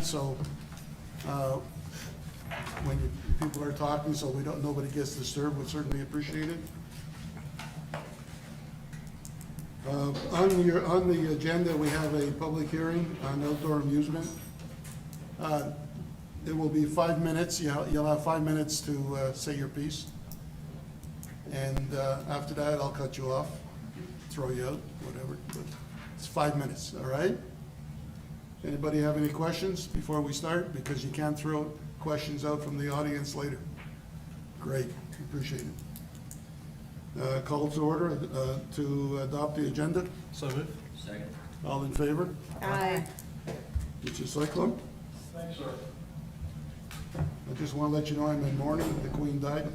So when people are talking, so nobody gets disturbed, we'd certainly appreciate it. On the agenda, we have a public hearing on outdoor amusement. It will be 5 minutes. You'll have 5 minutes to say your piece. And after that, I'll cut you off, throw you out, whatever. But it's 5 minutes, all right? Anybody have any questions before we start? Because you can't throw questions out from the audience later. Great, appreciate it. Call to order to adopt the agenda. So moved. Second. All in favor? Aye. Mr. Cyclone? Thanks, sir. I just want to let you know I'm in mourning. The Queen died.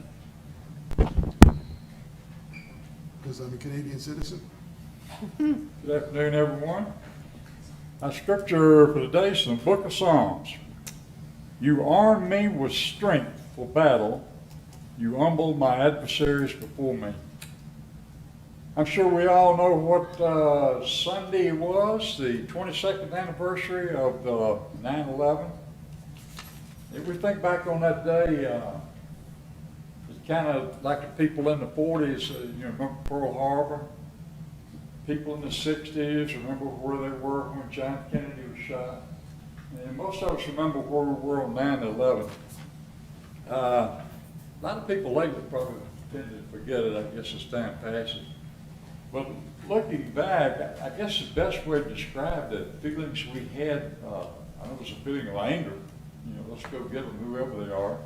Because I'm a Canadian citizen. Good afternoon, everyone. Our scripture for today is in the book of Psalms. You arm me with strength for battle. You humble my adversaries before me. I'm sure we all know what Sunday was, the 22nd anniversary of 9/11. If we think back on that day, it's kind of like the people in the 40s, remember Pearl Harbor? People in the 60s remember where they were when John Kennedy was shot. And most of us remember where we were on 9/11. A lot of people lately probably tend to forget it, I guess, as time passes. But looking back, I guess the best way to describe the feelings we had, I know it was a feeling of anger. Let's go get them, whoever they are.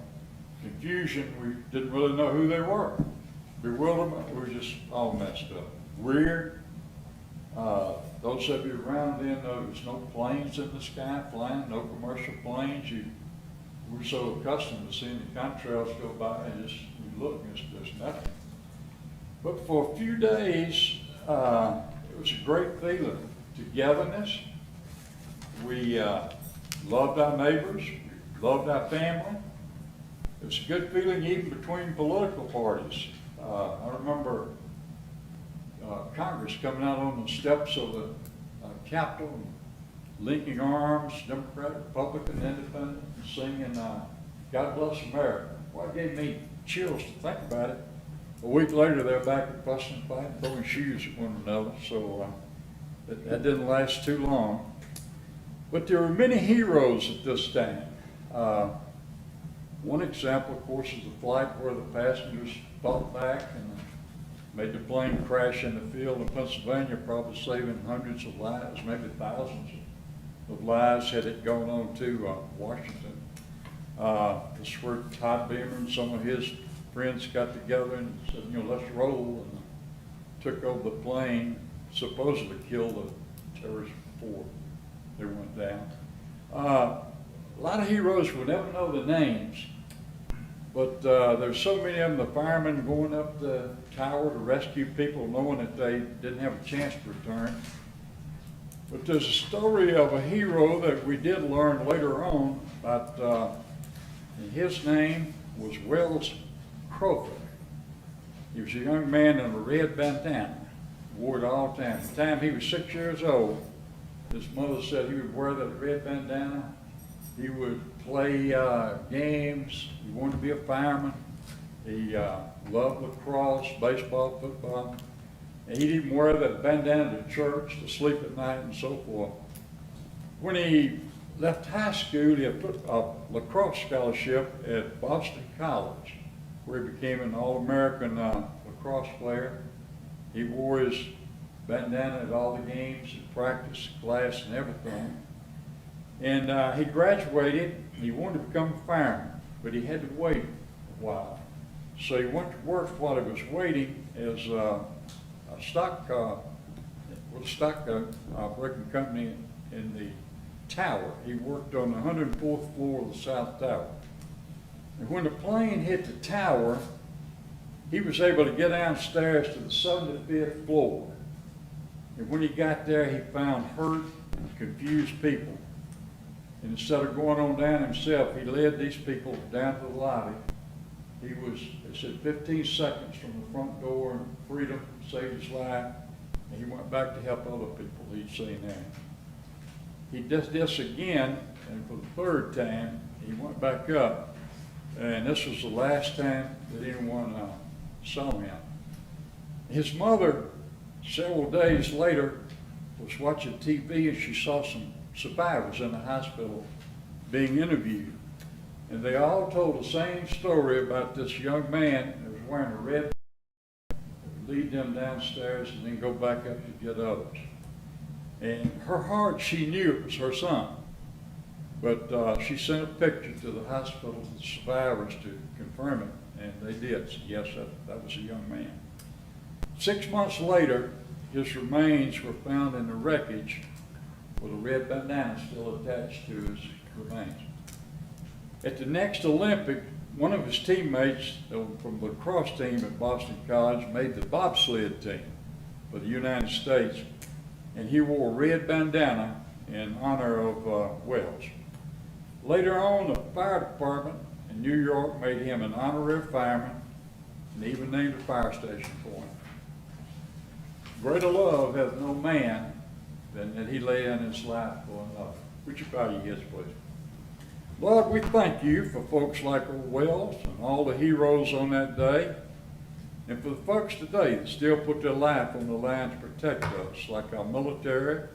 Confusion, we didn't really know who they were. Bewilderment, we were just all messed up. Weird. Those of you around then know there's no planes in the sky flying, no commercial planes. We're so accustomed to seeing the contrails go by and you look and there's nothing. But for a few days, it was a great feeling. Togetherness. We loved our neighbors, we loved our family. It was a good feeling even between political parties. I remember Congress coming out on the steps of the Capitol, and linking arms, Democrat, Republican, Independent, and singing God Bless America. Well, it gave me chills to think about it. A week later, they're back at fussing and fighting, throwing shoes at one another, so that didn't last too long. But there were many heroes at this time. One example, of course, is the flight where the passengers fought back and made the plane crash in the field in Pennsylvania, probably saving hundreds of lives, maybe thousands of lives had it gone on to Washington. This is where Todd Beamer and some of his friends got together and said, let's roll, and took over the plane, supposedly killed the terrorists before they went down. A lot of heroes, we'll never know the names, but there's so many of them, the firemen going up the tower to rescue people knowing that they didn't have a chance to return. But there's a story of a hero that we did learn later on about, and his name was Wells Crowther. He was a young man in a red bandana, wore it all the time. At the time he was 6 years old, his mother said he would wear that red bandana. He would play games. He wanted to be a fireman. He loved lacrosse, baseball, football. And he'd even wear that bandana to church, to sleep at night, and so forth. When he left high school, he had put a lacrosse scholarship at Boston College, where he became an All-American lacrosse player. He wore his bandana at all the games, at practice, class, and everything. And he graduated. He wanted to become a fireman, but he had to wait a while. So he went to work while he was waiting as a stock breaking company in the tower. He worked on the 104th floor of the South Tower. And when the plane hit the tower, he was able to get downstairs to the 75th floor. And when he got there, he found hurt and confused people. And instead of going on down himself, he led these people down to the lobby. He was, it said, 15 seconds from the front door, and freedom saved his life. And he went back to help other people he'd seen there. He did this again And for the third time, he went back up. And this was the last time that anyone saw him. His mother, several days later, was watching TV and she saw some survivors in the hospital being interviewed. And they all told the same story about this young man that was wearing a red that would lead them downstairs and then go back up to get others. And her heart, she knew it was her son. But she sent a picture to the hospital to the survivors to confirm it, and they did. So yes, that was a young man. 6 months later, his remains were found in the wreckage with a red bandana still attached to his remains. At the next Olympic, one of his teammates from the lacrosse team at Boston College made the bobsled team for the United States, and he wore a red bandana in honor of Wells. Later on, the fire department in New York made him an honorary fireman and even named a fire station for him. Greater love has no man than that he lay in his life for another. Would you bow your heads, please? Lord, we thank you for folks like old Wells and all the heroes on that day, and for the folks today that still put their life on the line to protect us, like our military,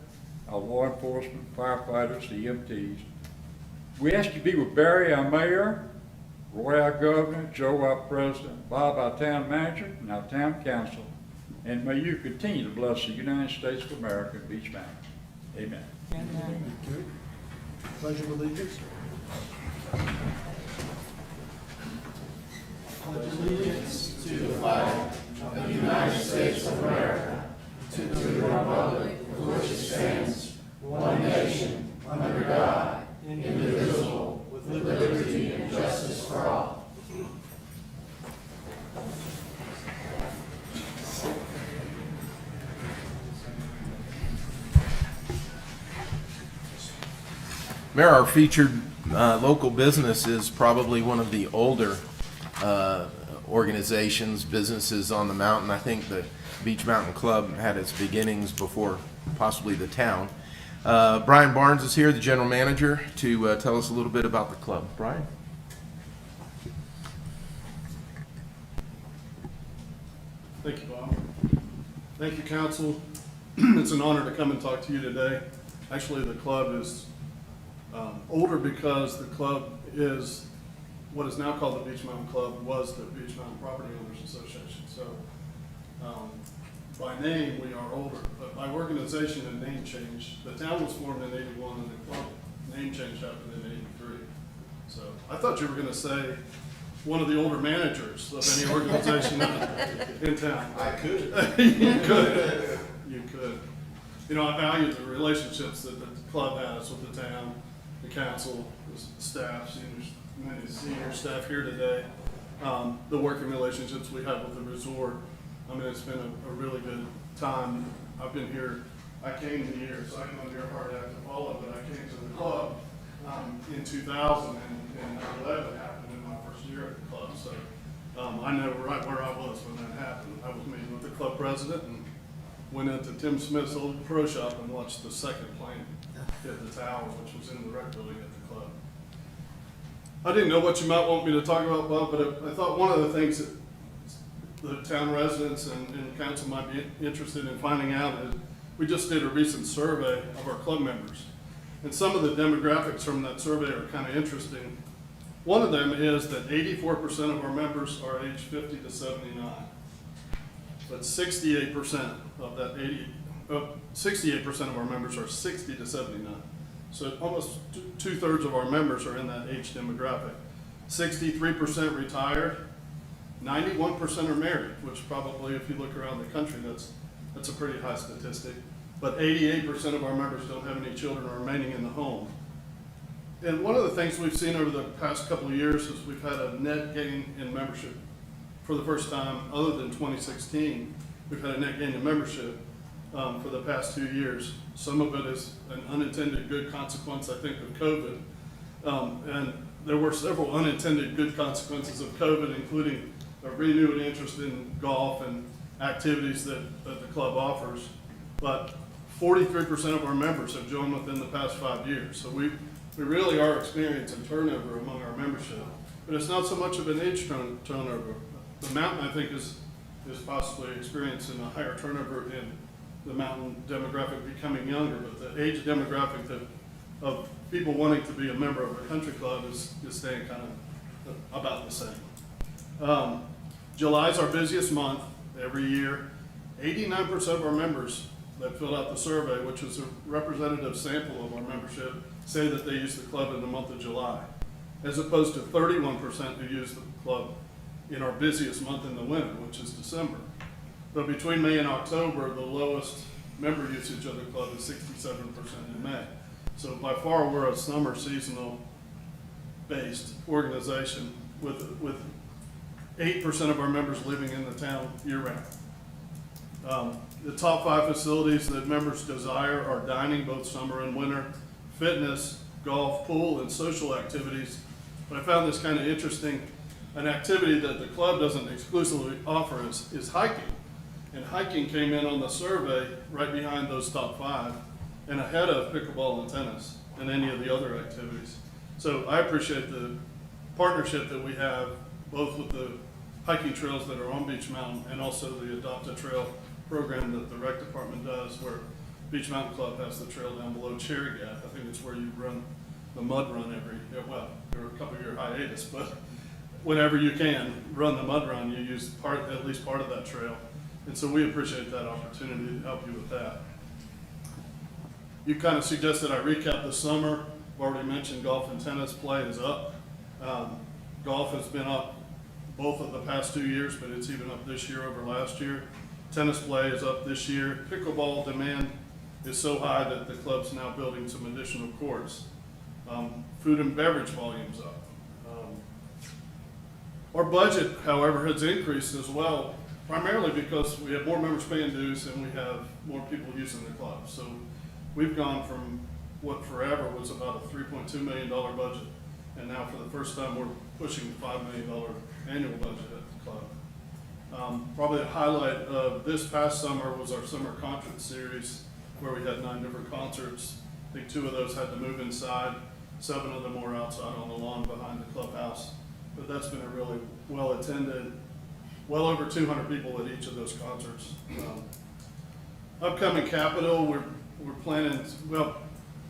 our law enforcement, firefighters, the EMTs. We ask you to be with Barry, our mayor, Roy, our governor, Joe, our president, Bob, our town manager, and our town council, and may you continue to bless the United States of America and Beach Mountain. Amen. Thank you. Pledge of allegiance. Pledge allegiance to the flag of the United States of America, to the republic for which it stands, one nation, under God, indivisible, with liberty and justice for all. Mayor, our featured local business is probably one of the older organizations, businesses on the mountain. I think the Beach Mountain Club had its beginnings before possibly the town. Brian Barnes is here, the general manager, to tell us a little bit about the club. Brian? Thank you, Bob. Thank you, council. It's an honor to come and talk to you today. Actually, the club is older because the club is what is now called the Beach Mountain Club, was the Beach Mountain Property Owners Association. So by name, we are older, but by organization and name change, the town was formed in '81 and the club name change happened in '83. So I thought you were going to say one of the older managers of any organization in town. I could. You could. You could. You know, I value the relationships that the club has with the town, the council, the staff, many senior staff here today, the working relationships we have with the resort. I mean, it's been a really good time. I've been here, I came the year, so I can under your heart after all of it. I came to the club in 2000 and 9/11 happened in my first year at the club. So I know right where I was when that happened. I was meeting with the club president and went into Tim Smith's old pro shop and watched the second plane hit the tower, which was in the rec building at the club. I didn't know what you might want me to talk about, Bob, but I thought one of the things that the town residents and council might be interested in finding out is we just did a recent survey of our club members. And some of the demographics from that survey are kind of interesting. One of them is that 84% of our members are age 50 to 79. But 68% of that 68% of our members are 60 to 79. So almost two-thirds of our members are in that age demographic. 63% retired, 91% are married, which probably, if you look around the country, that's a pretty high statistic. But 88% of our members don't have any children remaining in the home. And one of the things we've seen over the past couple of years is we've had a net gain in membership. For the first time, other than 2016, we've had a net gain in membership for the past 2 years. Some of it is an unintended good consequence, I think, of COVID. And there were several unintended good consequences of COVID, including a renewed interest in golf and activities that the club offers. But 43% of our members have joined within the past 5 years. So we really are experiencing turnover among our membership. But it's not so much of an age turnover. The mountain, I think, is possibly experiencing a higher turnover in the mountain demographic becoming younger, but the age demographic of people wanting to be a member of a country club is staying kind of about the same. July's our busiest month every year. 89% of our members that filled out the survey, which is a representative sample of our membership, say that they use the club in the month of July, as opposed to 31% who use the club in our busiest month in the winter, which is December. But between May and October, the lowest member usage of the club is 67% in May. So by far, we're a summer seasonal based organization with 8% of our members living in the town year round. The top 5 facilities that members desire are dining, both summer and winter, fitness, golf, pool, and social activities. But I found this kind of interesting. An activity that the club doesn't exclusively offer is hiking. And hiking came in on the survey right behind those top 5 and ahead of pickleball and tennis and any of the other activities. So I appreciate the partnership that we have both with the hiking trails that are on Beach Mountain and also the Adopt a Trail program that the rec department does, where Beach Mountain Club has the trail down below Cherry Gap. I think it's where you run the mud run well, there are a couple year hiatus, but whenever you can run the mud run, you use at least part of that trail. And so we appreciate that opportunity to help you with that. You kind of suggested I recap the summer. I've already mentioned golf and tennis play is up. Golf has been up both of the past 2 years, but it's even up this year over last year. Tennis play is up this year. Pickleball demand is so high that the club's now building some additional courts. Food and beverage volume's up. Our budget, however, has increased as well, primarily because we have more members paying dues and we have more people using the club. So we've gone from what forever was about a $3.2 million budget, and now for the first time we're pushing the $5 million annual budget at the club. Probably the highlight of this past summer was our summer concert series, where we had 9 different concerts. I think 2 of those had to move inside, 7 of them were outside on the lawn behind the clubhouse. But that's been a really well attended, well over 200 people at each of those concerts. Upcoming capital, we're planning, well,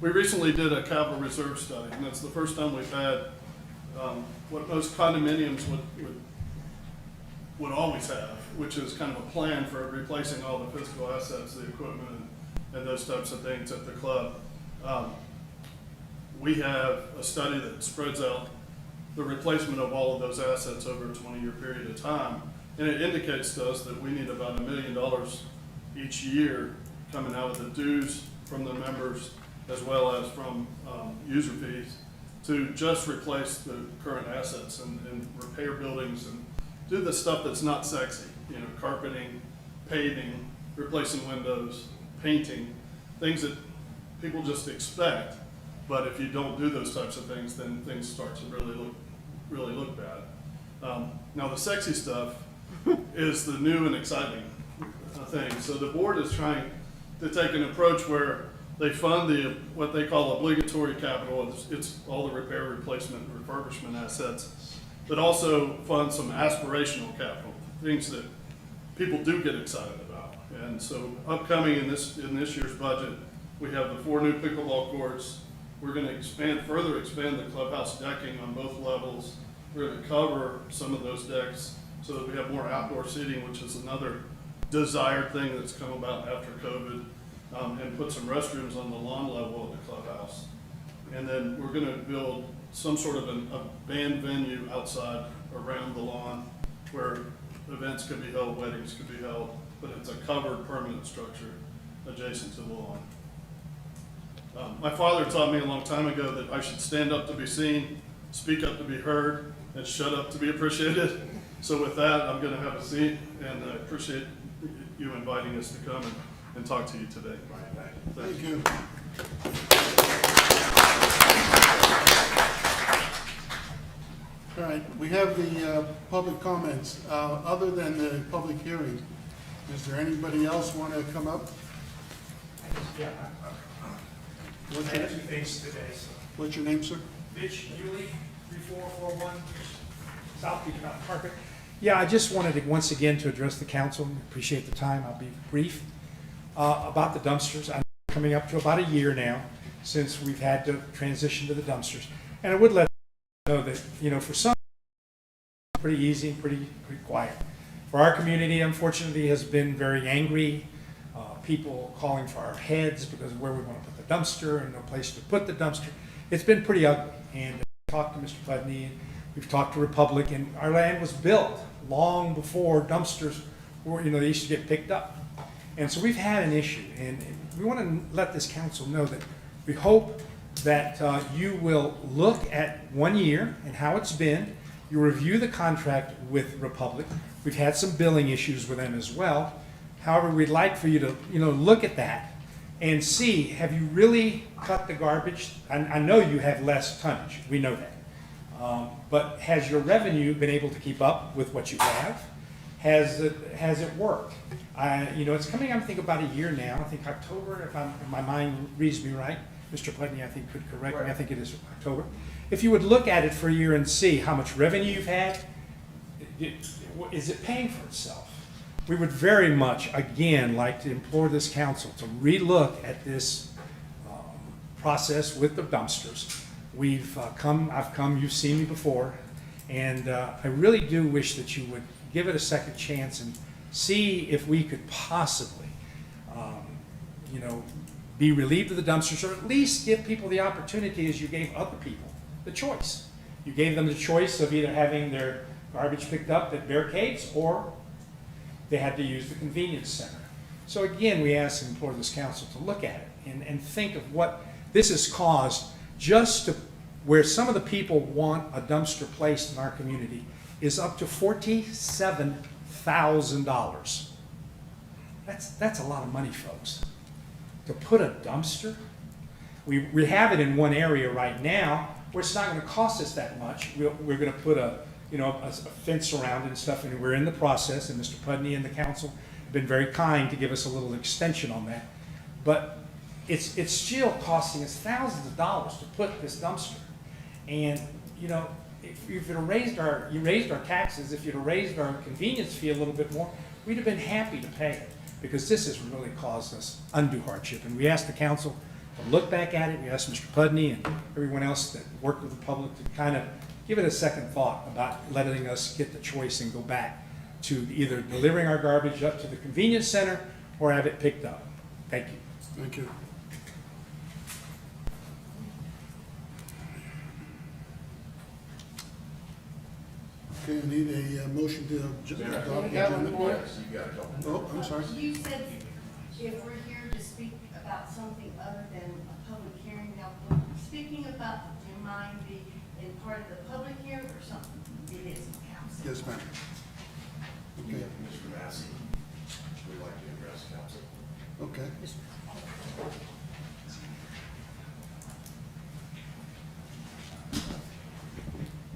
we recently did a capital reserve study, and that's the first time we've had what most condominiums would always have, which is kind of a plan for replacing all the physical assets, the equipment, and those types of things at the club. We have a study that spreads out the replacement of all of those assets over a 20-year period of time. And it indicates to us that we need about $1 million each year coming out of the dues from the members as well as from user fees to just replace the current assets and repair buildings and do the stuff that's not sexy, you know, carpeting, paving, replacing windows, painting, things that people just expect. But if you don't do those types of things, then things start to really look bad. Now the sexy stuff is the new and exciting thing. So the board is trying to take an approach where they fund what they call obligatory capital. It's all the repair, replacement, and refurbishment assets, but also fund some aspirational capital, things that people do get excited about. And so upcoming in this year's budget, we have the 4 new pickleball courts. We're going to further expand the clubhouse decking on both levels. We're going to cover some of those decks so that we have more outdoor seating, which is another desired thing that's come about after COVID, and put some restrooms on the lawn level of the clubhouse. And then we're going to build some sort of a band venue outside around the lawn where events could be held, weddings could be held, but it's a covered permanent structure adjacent to the lawn. My father taught me a long time ago that I should stand up to be seen, speak up to be heard, and shut up to be appreciated. So with that, I'm going to have a seat, and I appreciate you inviting us to come and talk to you today. Thank you. All right, we have the public comments. Other than the public hearing, is there anybody else want to come up? Yeah, I had 2 things today, so What's your name, sir? Mitch Hewley, 3441 South Beach Mountain Market. Yeah, I just wanted to, once again, to address the council. Appreciate the time. I'll be brief. About the dumpsters, I'm coming up to about a year now since we've had to transition to the dumpsters. And I would let you know that, you know, for some, pretty easy, pretty quiet. For our community, unfortunately, has been very angry. People calling for our heads because of where we want to put the dumpster and no place to put the dumpster. It's been pretty ugly. And I've talked to Mr. Putney, and we've talked to Republic, and our land was built long before dumpsters were, you know, they used to get picked up. And so we've had an issue, and we want to let this council know that we hope that you will look at 1 year and how it's been. You review the contract with Republic. We've had some billing issues with them as well. However, we'd like for you to, you know, look at that and see, have you really cut the garbage? I know you have less tonnage, we know that. But has your revenue been able to keep up with what you have? Has it worked? You know, it's coming, I think, about a year now. I think October, if my mind reads me right. Mr. Putney, I think, could correct me. I think it is October. If you would look at it for a year and see how much revenue you've had, is it paying for itself? We would very much, again, like to implore this council to relook at this process with the dumpsters. I've come, you've seen me before, and I really do wish that you would give it a second chance and see if we could possibly, you know, be relieved of the dumpsters, or at least give people the opportunity, as you gave other people, the choice. You gave them the choice of either having their garbage picked up at barricades, or they had to use the convenience center. So again, we ask and implore this council to look at it and think of what this has caused, just to where some of the people want a dumpster placed in our community is up to $47,000. That's a lot of money, folks. To put a dumpster, we have it in one area right now where it's not going to cost us that much. We're going to put a fence around it and stuff, and we're in the process, and Mr. Putney and the council have been very kind to give us a little extension on that. But it's still costing us thousands of dollars to put this dumpster. And, you know, if you'd have raised our taxes, if you'd have raised our convenience fee a little bit more, we'd have been happy to pay it, because this has really caused us undue hardship. And we asked the council to look back at it. We asked Mr. Putney and everyone else that worked with the public to kind of give it a second thought about letting us get the choice and go back to either delivering our garbage up to the convenience center or have it picked up. Thank you. Thank you. Okay, I need a motion to adopt the agenda. Oh, I'm sorry. You said if we're here to speak about something other than a public hearing, now, speaking about, in mind, be in part of the public hearing or something, it is council? Yes, ma'am. Okay, Mr. Massey, we'd like to address council. okay.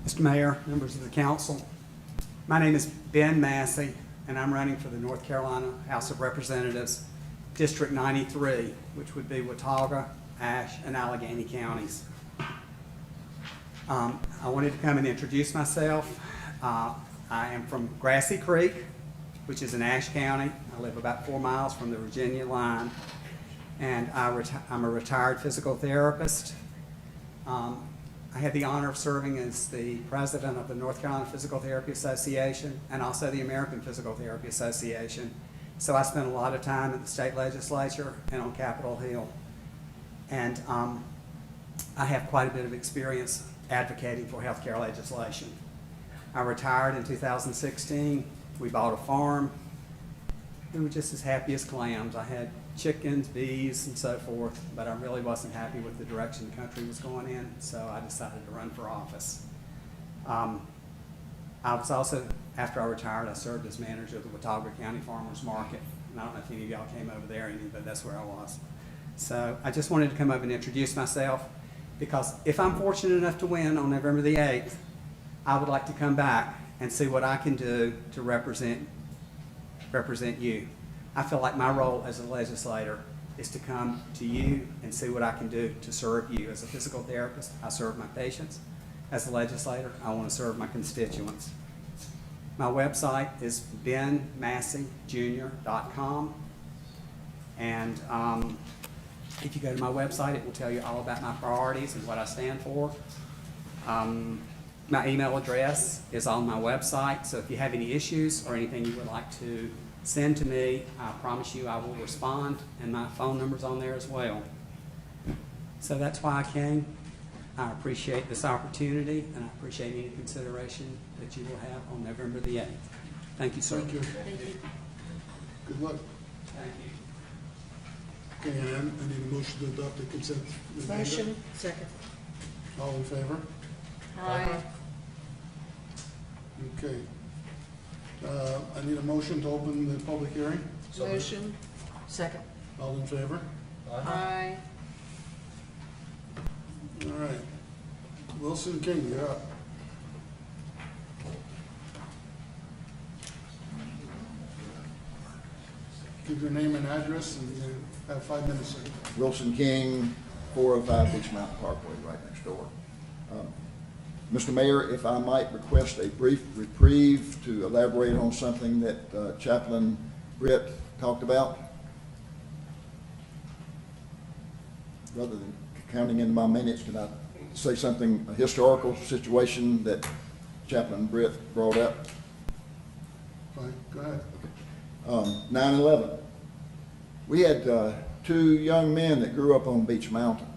Mr. Mayor, members of the council, my name is Ben Massey, and I'm running for the North Carolina House of Representatives, District 93, which would be Watauga, Ashe, and Allegheny counties. I wanted to come and introduce myself. I am from Grassy Creek, which is in Ashe County. I live about 4 miles from the Virginia line, and I'm a retired physical therapist. I had the honor of serving as the president of the North Carolina Physical Therapy Association and also the American Physical Therapy Association. So I spent a lot of time in the state legislature and on Capitol Hill. And I have quite a bit of experience advocating for health care legislation. I retired in 2016. We bought a farm. We were just as happy as clams. I had chickens, bees, and so forth, but I really wasn't happy with the direction the country was going in, so I decided to run for office. I was also, after I retired, I served as manager of the Watauga County Farmers Market, and I don't know if any of y'all came over there, but that's where I was. So I just wanted to come over and introduce myself, because if I'm fortunate enough to win on November the 8th, I would like to come back and see what I can do to represent you. I feel like my role as a legislator is to come to you and see what I can do to serve you. As a physical therapist, I serve my patients. As a legislator, I want to serve my constituents. My website is benmasseyjr.com. And if you go to my website, it will tell you all about my priorities and what I stand for. My email address is on my website, so if you have any issues or anything you would like to send to me, I promise you I will respond, and my phone number's on there as well. So that's why I came. I appreciate this opportunity, and I appreciate any consideration that you will have on November the 8th. Thank you, sir. Thank you. Good luck. Thank you. Okay, Ann, I need a motion to adopt the consent agenda. Motion, second. All in favor? Aye. Okay. I need a motion to open the public hearing. Motion, second. All in favor? Aye. All right. Wilson King, you're up. Give your name and address, and you have 5 minutes, sir. Wilson King, 405 Beach Mountain Parkway, right next door. Mr. Mayor, if I might request a brief reprieve to elaborate on something that Chaplain Britt talked about. Rather than counting in my minutes, can I say something, a historical situation that Chaplain Britt brought up? Fine, go ahead. 9/11. We had two young men that grew up on Beach Mountain.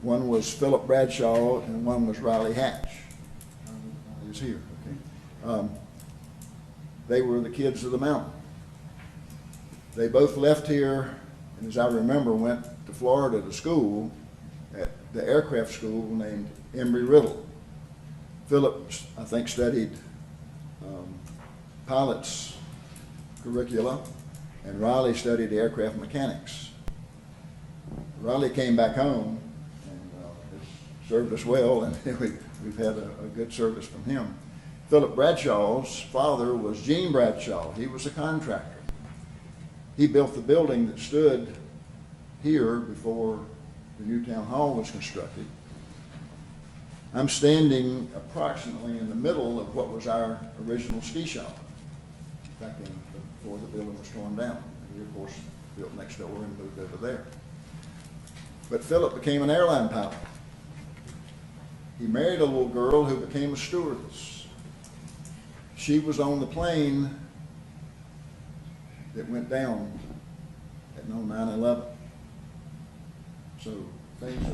One was Philip Bradshaw and one was Riley Hatch. He was here, okay. They were the kids of the mountain. They both left here, and as I remember, went to Florida to school at the aircraft school named Embry-Riddle. Philip, I think, studied pilot's curricula, and Riley studied aircraft mechanics. Riley came back home and has served us well, and we've had a good service from him. Philip Bradshaw's father was Gene Bradshaw. He was a contractor. He built the building that stood here before the new town hall was constructed. I'm standing approximately in the middle of what was our original ski shop back in before the building was torn down. We, of course, built next door and moved over there. But Philip became an airline pilot. He married a little girl who became a stewardess. She was on the plane that went down at 9/11. So things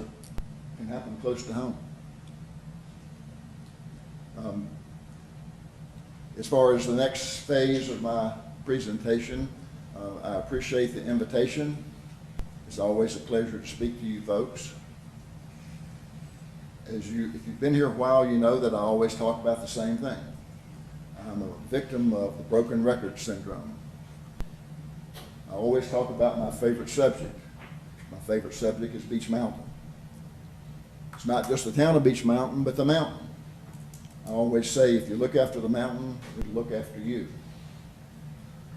can happen close to home. As far as the next phase of my presentation, I appreciate the invitation. It's always a pleasure to speak to you folks. If you've been here a while, you know that I always talk about the same thing. I'm a victim of the broken record syndrome. I always talk about my favorite subject. My favorite subject is Beach Mountain. It's not just the town of Beach Mountain, but the mountain. I always say, if you look after the mountain, it'll look after you.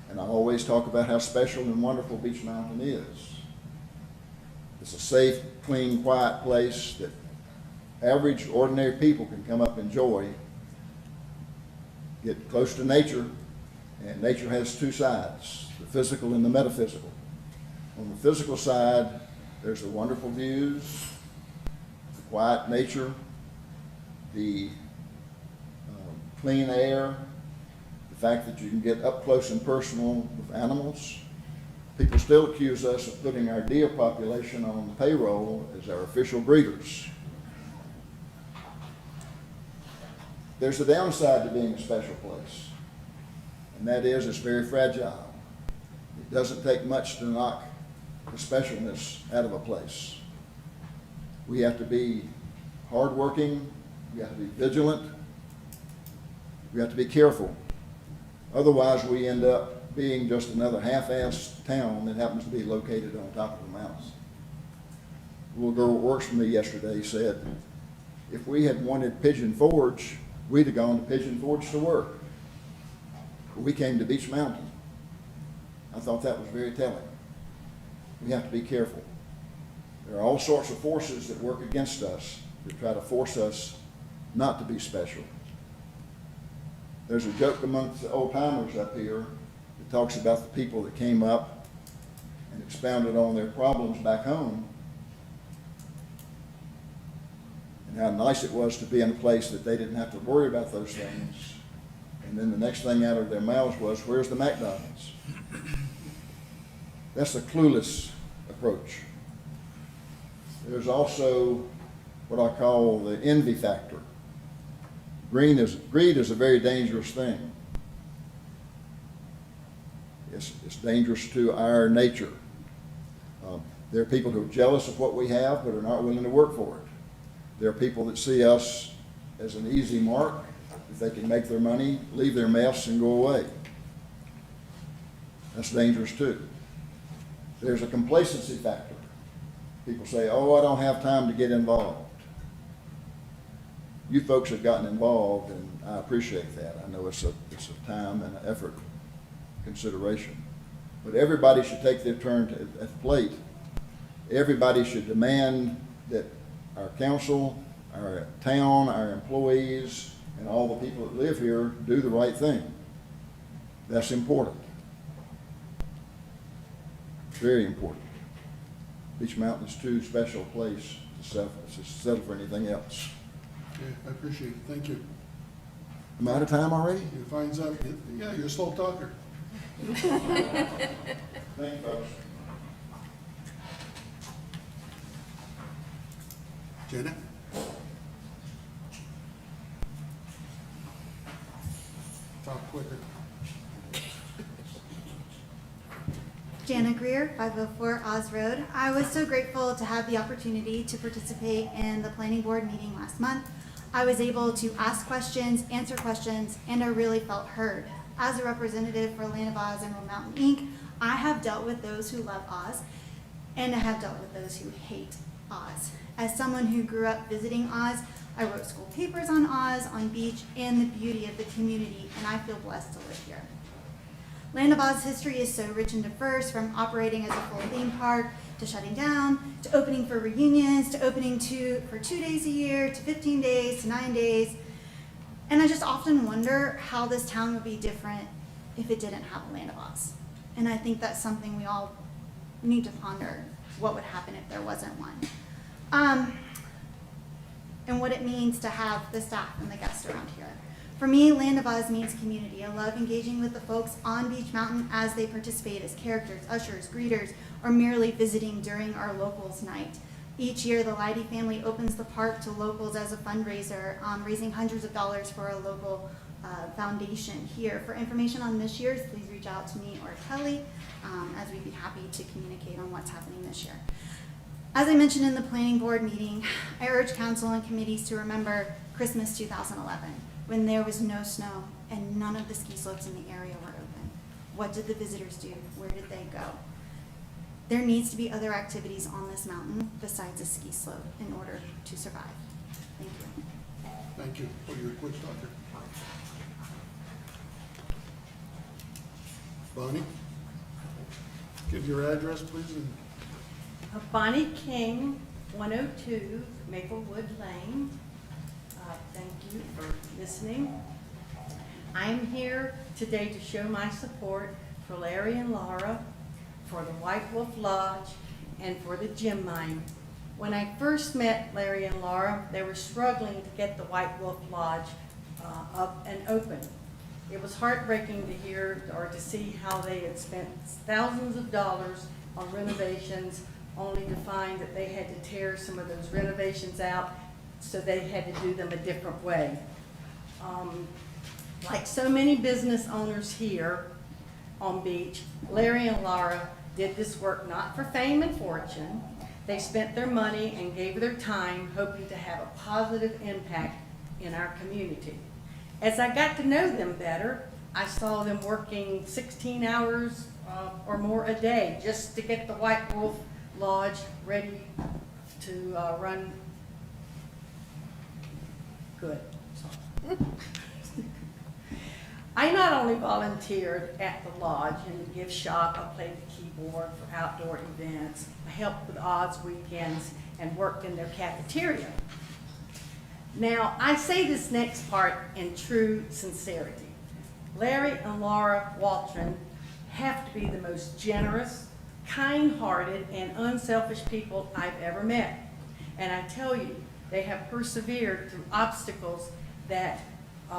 And I always talk about how special and wonderful Beach Mountain is. It's a safe, clean, quiet place that average, ordinary people can come up and enjoy, get close to nature, and nature has two sides, the physical and the metaphysical. On the physical side, there's the wonderful views, the quiet nature, the clean air, the fact that you can get up close and personal with animals. People still accuse us of putting our deer population on the payroll as our official breeders. There's a downside to being a special place, and that is it's very fragile. It doesn't take much to knock the specialness out of a place. We have to be hardworking, we have to be vigilant, we have to be careful. Otherwise, we end up being just another half-assed town that happens to be located on top of the mountains. A little girl that works for me yesterday said, if we had wanted Pigeon Forge, we'd have gone to Pigeon Forge to work. But we came to Beach Mountain. I thought that was very telling. we have to be careful. There are all sorts of forces that work against us that try to force us not to be special. There's a joke amongst the old timers up here that talks about the people that came up and expounded on their problems back home and how nice it was to be in a place that they didn't have to worry about those things. And then the next thing out of their mouths was, where's the McDonald's? That's a clueless approach. There's also what I call the envy factor. Greed is a very dangerous thing. It's dangerous to our nature. There are people who are jealous of what we have but are not willing to work for it. There are people that see us as an easy mark. If they can make their money, leave their mess, and go away. That's dangerous too. There's a complacency factor. People say, oh, I don't have time to get involved. You folks have gotten involved, and I appreciate that. I know it's a time and an effort consideration. But everybody should take their turn at the plate. Everybody should demand that our council, our town, our employees, and all the people that live here do the right thing. That's important. Very important. Beech Mountain is too special a place to settle for anything else. Okay, I appreciate it. Thank you. Am I out of time already? You find out, yeah, you're a slow talker. Thank you, folks. Jenna? Talk quicker. Jana Greer, 504 Oz Road. I was so grateful to have the opportunity to participate in the planning board meeting last month. I was able to ask questions, answer questions, and I really felt heard. As a representative for Land of Oz and Emerald Mountain Inc., I have dealt with those who love Oz, and I have dealt with those who hate Oz. As someone who grew up visiting Oz, I wrote school papers on Oz, on Beach, and the beauty of the community, and I feel blessed to live here. Land of Oz history is so rich and diverse, from operating as a full theme park, to shutting down, to opening for reunions, to opening for 2 days a year, to 15 days, to 9 days. And I just often wonder how this town would be different if it didn't have a Land of Oz. And I think that's something we all need to ponder, what would happen if there wasn't one. And what it means to have the staff and the guests around here. For me, Land of Oz means community. I love engaging with the folks on Beech Mountain as they participate as characters, ushers, greeters, or merely visiting during our locals night. Each year, the Leidy family opens the park to locals as a fundraiser, raising hundreds of dollars for a local foundation here. For information on this year's, please reach out to me or Kelly, as we'd be happy to communicate on what's happening this year. As I mentioned in the planning board meeting, I urge council and committees to remember Christmas 2011, when there was no snow and none of the ski slopes in the area were open. What did the visitors do? Where did they go? There needs to be other activities on this mountain besides a ski slope in order to survive. Thank you. Thank you for your quick talker. Bonnie? Give your address, please. And Bonnie King, 102 Maplewood Lane. Thank you for listening. I'm here today to show my support for Larry and Laura, for the White Wolf Lodge, and for the gem mine. When I first met Larry and Laura, they were struggling to get the White Wolf Lodge up and open. It was heartbreaking to hear or to see how they had spent thousands of dollars on renovations, only to find that they had to tear some of those renovations out, so they had to do them a different way. Like so many business owners here on Beach, Larry and Laura did this work not for fame and fortune. They spent their money and gave their time hoping to have a positive impact in our community. As I got to know them better, I saw them working 16 hours or more a day just to get the White Wolf Lodge ready to run good. I not only volunteered at the lodge in the gift shop, I played the keyboard for outdoor events, I helped with odds weekends, and worked in their cafeteria. Now, I say this next part in true sincerity. Larry and Laura Waltron have to be the most generous, kind-hearted, and unselfish people I've ever met. And I tell you, they have persevered through obstacles that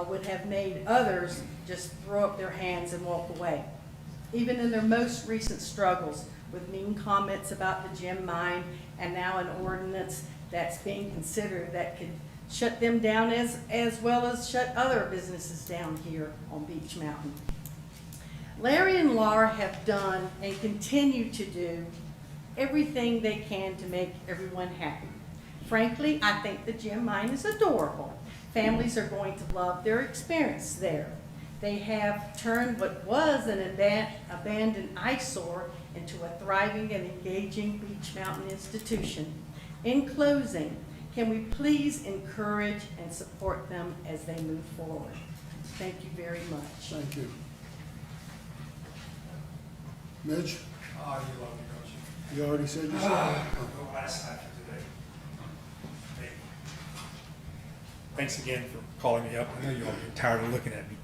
would have made others just throw up their hands and walk away. Even in their most recent struggles with mean comments about the gem mine and now an ordinance that's being considered that could shut them down as well as shut other businesses down here on Beach Mountain. Larry and Laura have done and continue to do everything they can to make everyone happy. Frankly, I think the gem mine is adorable. Families are going to love their experience there. They have turned what was an abandoned eyesore into a thriving and engaging Beach Mountain institution. In closing, can we please encourage and support them as they move forward? Thank you very much. Thank you. Mitch, Oh, you love me, don't you? you already said yourself? Go last night for today. Hey. Thanks again for calling me up. I know you all get tired of looking at me.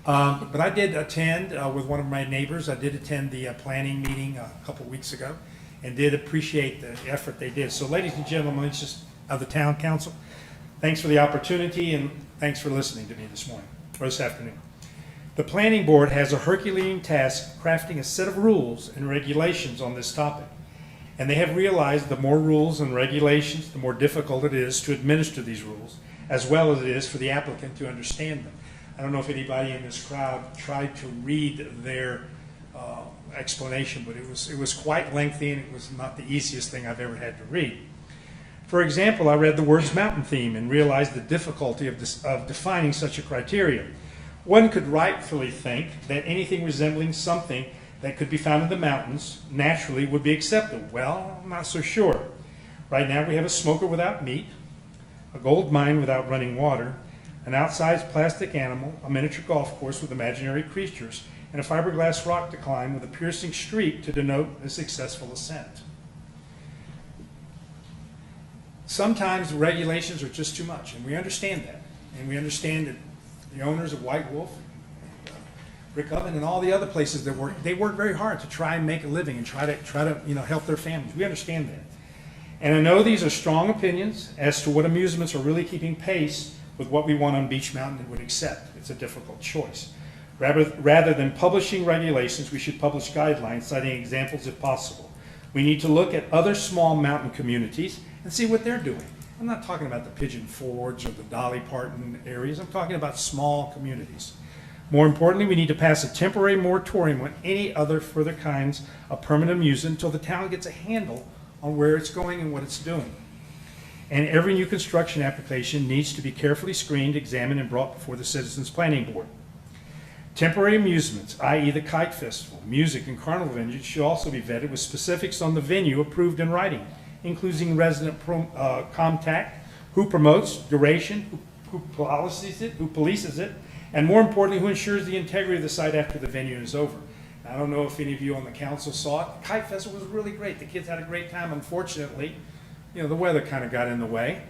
But I did attend with one of my neighbors. I did attend the planning meeting a couple weeks ago and did appreciate the effort they did. So ladies and gentlemen, it's just of the town council, thanks for the opportunity and thanks for listening to me this morning, or this afternoon. The planning board has a Herculean task crafting a set of rules and regulations on this topic. And they have realized the more rules and regulations, the more difficult it is to administer these rules, as well as it is for the applicant to understand them. I don't know if anybody in this crowd tried to read their explanation, but it was quite lengthy and it was not the easiest thing I've ever had to read. For example, I read the words mountain theme and realized the difficulty of defining such a criteria. One could rightfully think that anything resembling something that could be found in the mountains naturally would be accepted. Well, I'm not so sure. Right now we have a smoker without meat, a gold mine without running water, an outsized plastic animal, a miniature golf course with imaginary creatures, and a fiberglass rock to climb with a piercing streak to denote a successful ascent. Sometimes regulations are just too much, and we understand that. And we understand that the owners of White Wolf, Rick Oven, and all the other places that work, they work very hard to try and make a living and try to help their families. We understand that. And I know these are strong opinions as to what amusements are really keeping pace with what we want on Beach Mountain and would accept. It's a difficult choice. Rather than publishing regulations, we should publish guidelines citing examples if possible. We need to look at other small mountain communities and see what they're doing. I'm not talking about the Pigeon Forge or the Dolly Parton areas. I'm talking about small communities. More importantly, we need to pass a temporary moratorium on any other further kinds of permanent amusement until the town gets a handle on where it's going and what it's doing. And every new construction application needs to be carefully screened, examined, and brought before the Citizens Planning Board. Temporary amusements, i.e. the Kite Festival, music, and carnival venues should also be vetted with specifics on the venue approved in writing, including resident contact, who promotes, duration, who polices it, and more importantly, who ensures the integrity of the site after the venue is over. I don't know if any of you on the council saw it. The Kite Festival was really great. The kids had a great time. Unfortunately, the weather kind of got in the way.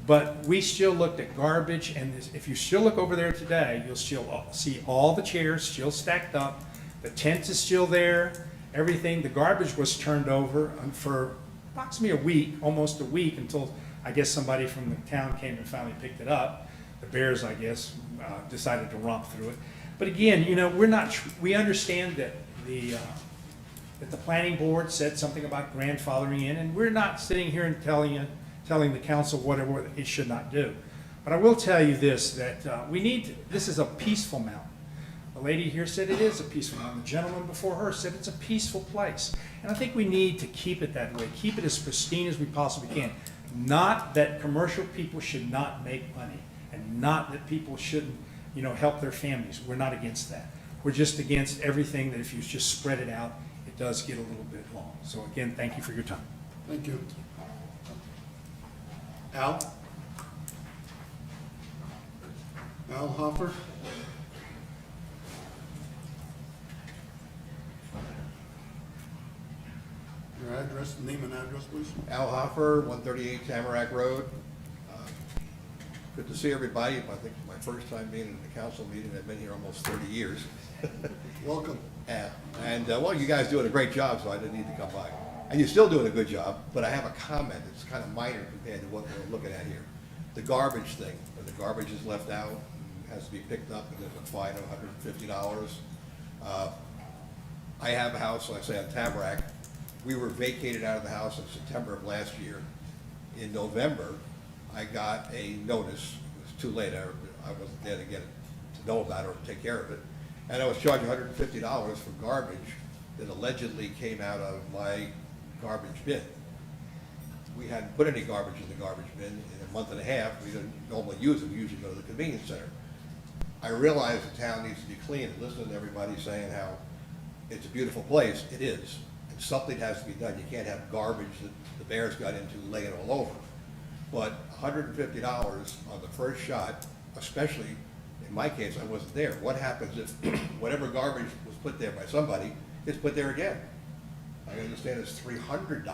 But we still looked at garbage, and if you still look over there today, you'll still see all the chairs still stacked up. The tent is still there. Everything. The garbage was turned over for approximately a week, almost a week, until I guess somebody from the town came and finally picked it up. The Bears, I guess, decided to romp through it. But again, we understand that the planning board said something about grandfathering in, and we're not sitting here and telling the council what it should not do. But I will tell you this, that this is a peaceful mountain. The lady here said it is a peaceful mountain. The gentleman before her said it's a peaceful place. And I think we need to keep it that way, keep it as pristine as we possibly can. Not that commercial people should not make money, and not that people shouldn't help their families. We're not against that. We're just against everything that if you just spread it out, it does get a little bit long. So again, thank you for your time. Thank you. Al? Al Hoffer? address, name and address, please. Al Hoffer, 138 Tamarack Road. Good to see everybody. I think it's my first time being in the council meeting. I've been here almost 30 years. Welcome. Well, you guys doing a great job, so I didn't need to come by. And you're still doing a good job, but I have a comment that's kind of minor compared to what we're looking at here. The garbage thing, where the garbage is left out, and has to be picked up, and there's a fine of $150. I have a house, like I say, on Tamarack. We were vacated out of the house in September of last year. In November, I got a notice. It was too late. I wasn't there to get it, to know about it or take care of it. And I was charged $150 for garbage that allegedly came out of my garbage bin. We hadn't put any garbage in the garbage bin in a month and a half. We didn't normally use it. We usually go to the convenience center. I realize the town needs to be clean, and listening to everybody saying how it's a beautiful place. It is. And something has to be done. You can't have garbage that the bears got into laying all over. But $150 on the first shot, especially in my case, I wasn't there. What happens if whatever garbage was put there by somebody is put there again? I understand it's $300,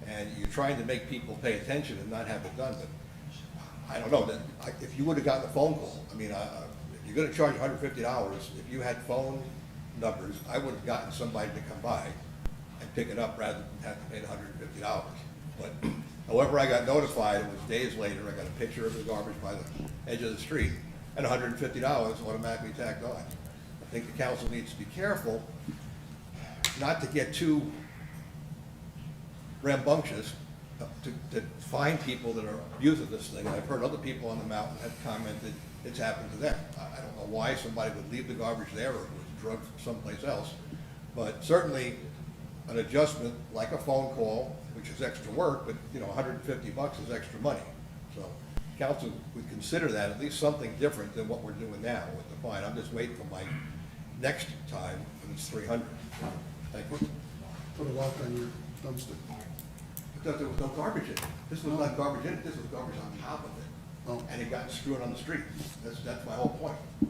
and you're trying to make people pay attention and not have it done, but I don't know. If you would have gotten a phone call, I mean, if you're going to charge $150, if you had phone numbers, I would have gotten somebody to come by and pick it up rather than have to pay the $150. But however I got notified, it was days later. I got a picture of the garbage by the edge of the street, and $150 automatically tacked on. I think the council needs to be careful not to get too rambunctious, to find people that are abusing this thing. And I've heard other people on the mountain have commented it's happened to them. I don't know why somebody would leave the garbage there or it was drugged someplace else, but certainly an adjustment like a phone call, which is extra work, but you know, $150 is extra money. So council would consider that at least something different than what we're doing now with the fine. I'm just waiting for my next time, and it's $300. Thank you. Put a lock on your dumpster. But there was no garbage in it. This was not garbage in it, this was garbage on top of it. Oh. And it got strewn on the street. That's my whole point. If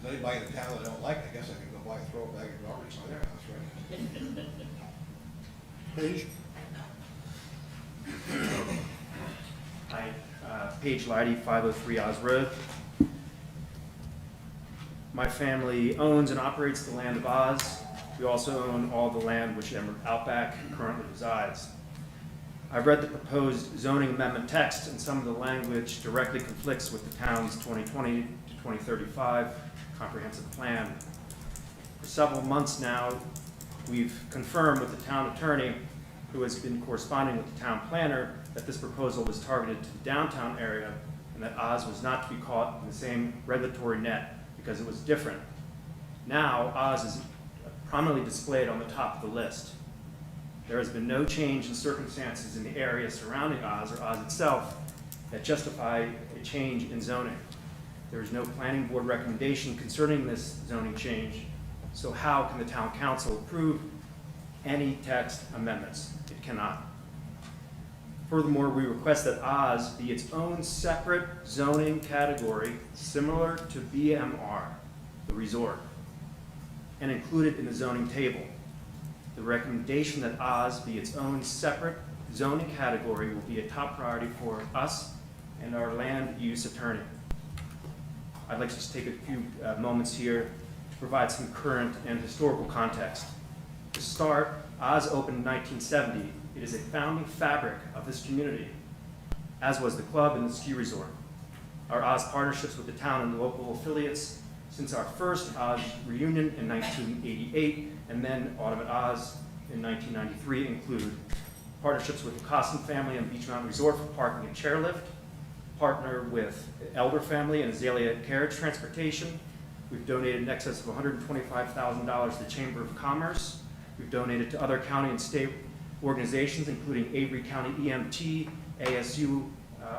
there's anybody in the town that I don't like, I guess I can go by and throw a bag of garbage on their house, right? Paige? Hi, Paige Leidy, 503 Oz Road. My family owns and operates the land of Oz. We also own all the land which Emerald Outback currently resides. I've read the proposed zoning amendment text, and some of the language directly conflicts with the town's 2020 to 2035 comprehensive plan. For several months now, we've confirmed with the town attorney, who has been corresponding with the town planner, that this proposal was targeted to the downtown area and that Oz was not to be caught in the same regulatory net because it was different. Now, Oz is prominently displayed on the top of the list. There has been no change in circumstances in the area surrounding Oz or Oz itself that justify a change in zoning. There is no planning board recommendation concerning this zoning change, so how can the town council approve any text amendments? It cannot. Furthermore, we request that Oz be its own separate zoning category similar to BMR, the resort, and included in the zoning table. The recommendation that Oz be its own separate zoning category will be a top priority for us and our land use attorney. I'd like to just take a few moments here to provide some current and historical context. To start, Oz opened in 1970. It is a founding fabric of this community, as was the club and the ski resort. Our Oz partnerships with the town and local affiliates since our first Oz reunion in 1988 and then Autumn at Oz in 1993 include partnerships with the Costin family and Beach Mountain Resort for parking and chairlift, partner with Elder family and Azalea Carriage Transportation. We've donated in excess of $125,000 to the Chamber of Commerce. We've donated to other county and state organizations, including Avery County EMT, ASU,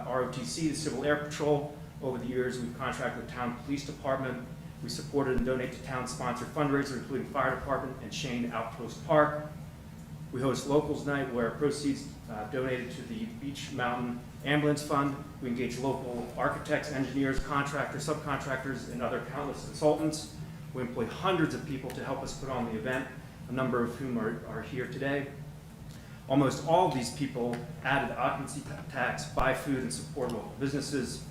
ROTC, the Civil Air Patrol. Over the years, we've contracted with the town police department. We supported and donate to town-sponsored fundraisers, including fire department and Shane Outpost Park. We host Locals Night, where proceeds donated to the Beach Mountain Ambulance Fund. We engage local architects, engineers, contractors, subcontractors, and other countless consultants. We employ hundreds of people to help us put on the event. a number of whom are here today. Almost all of these people added the occupancy tax, buy food, and support local businesses.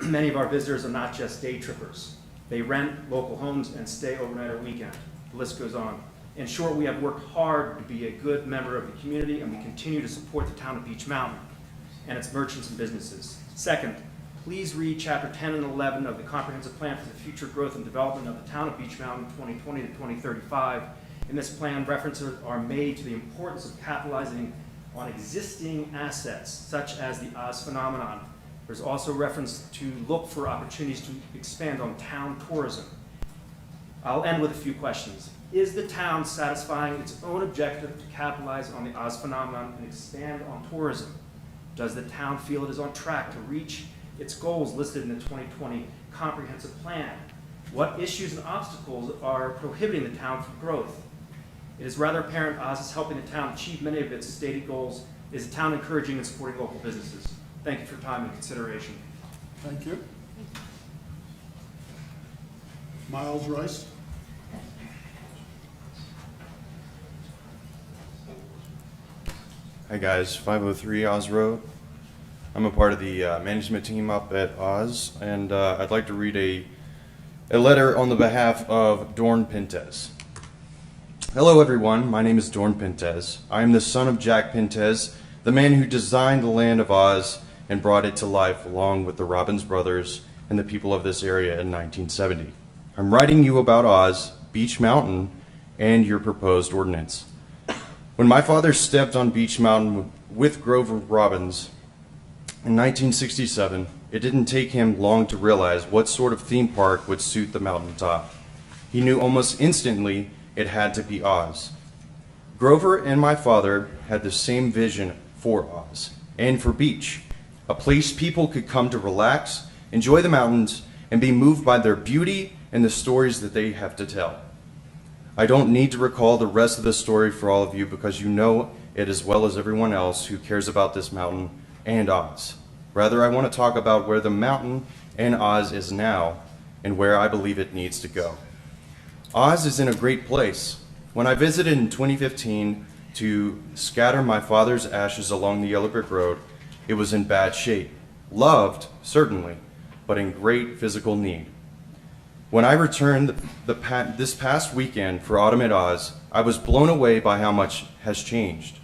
Many of our visitors are not just day trippers. They rent local homes and stay overnight or weekend. The list goes on. In short, we have worked hard to be a good member of the community, and we continue to support the town of Beech Mountain and its merchants and businesses. Second, please read Chapter 10 and 11 of the Comprehensive Plan for the Future Growth and Development of the Town of Beech Mountain 2020 to 2035. In this plan, references are made to the importance of capitalizing on existing assets, such as the Oz phenomenon. There's also reference to look for opportunities to expand on town tourism. I'll end with a few questions. Is the town satisfying its own objective to capitalize on the Oz phenomenon and expand on tourism? Does the town feel it is on track to reach its goals listed in the 2020 Comprehensive Plan? What issues and obstacles are prohibiting the town from growth? It is rather apparent Oz is helping the town achieve many of its stated goals. Is the town encouraging and supporting local businesses? Thank you for your time and consideration. Thank you. Miles Rice. Hi guys, 503 Oz Road. I'm a part of the management team up at Oz, and I'd like to read a letter on the behalf of Doyle Pintes. Hello everyone, my name is Doyle Pintes. I am the son of Jack Pintes, the man who designed the land of Oz and brought it to life along with the Robbins brothers and the people of this area in 1970. I'm writing you about Oz, Beech Mountain, and your proposed ordinance. When my father stepped on Beech Mountain with Grover Robbins in 1967, it didn't take him long to realize what sort of theme park would suit the mountaintop. He knew almost instantly it had to be Oz. Grover and my father had the same vision for Oz and for Beech, a place people could come to relax, enjoy the mountains, and be moved by their beauty and the stories that they have to tell. I don't need to recall the rest of the story for all of you because you know it as well as everyone else who cares about this mountain and Oz. Rather, I want to talk about where the mountain and Oz is now and where I believe it needs to go. Oz is in a great place. When I visited in 2015 to scatter my father's ashes along the Yellow Brick Road, it was in bad shape. Loved, certainly, but in great physical need. When I returned this past weekend for Autumn at Oz, I was blown away by how much has changed.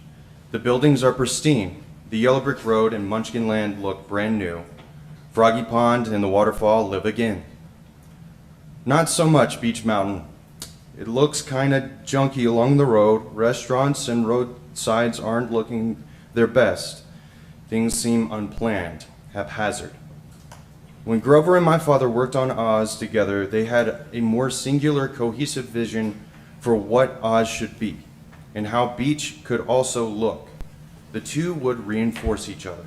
The buildings are pristine. The Yellow Brick Road and Munchkin Land look brand new. Froggy Pond and the waterfall live again. Not so much Beech Mountain. It looks kinda junky along the road. Restaurants and roadsides aren't looking their best. Things seem unplanned, haphazard. When Grover and my father worked on Oz together, they had a more singular, cohesive vision for what Oz should be and how Beech could also look. The two would reinforce each other.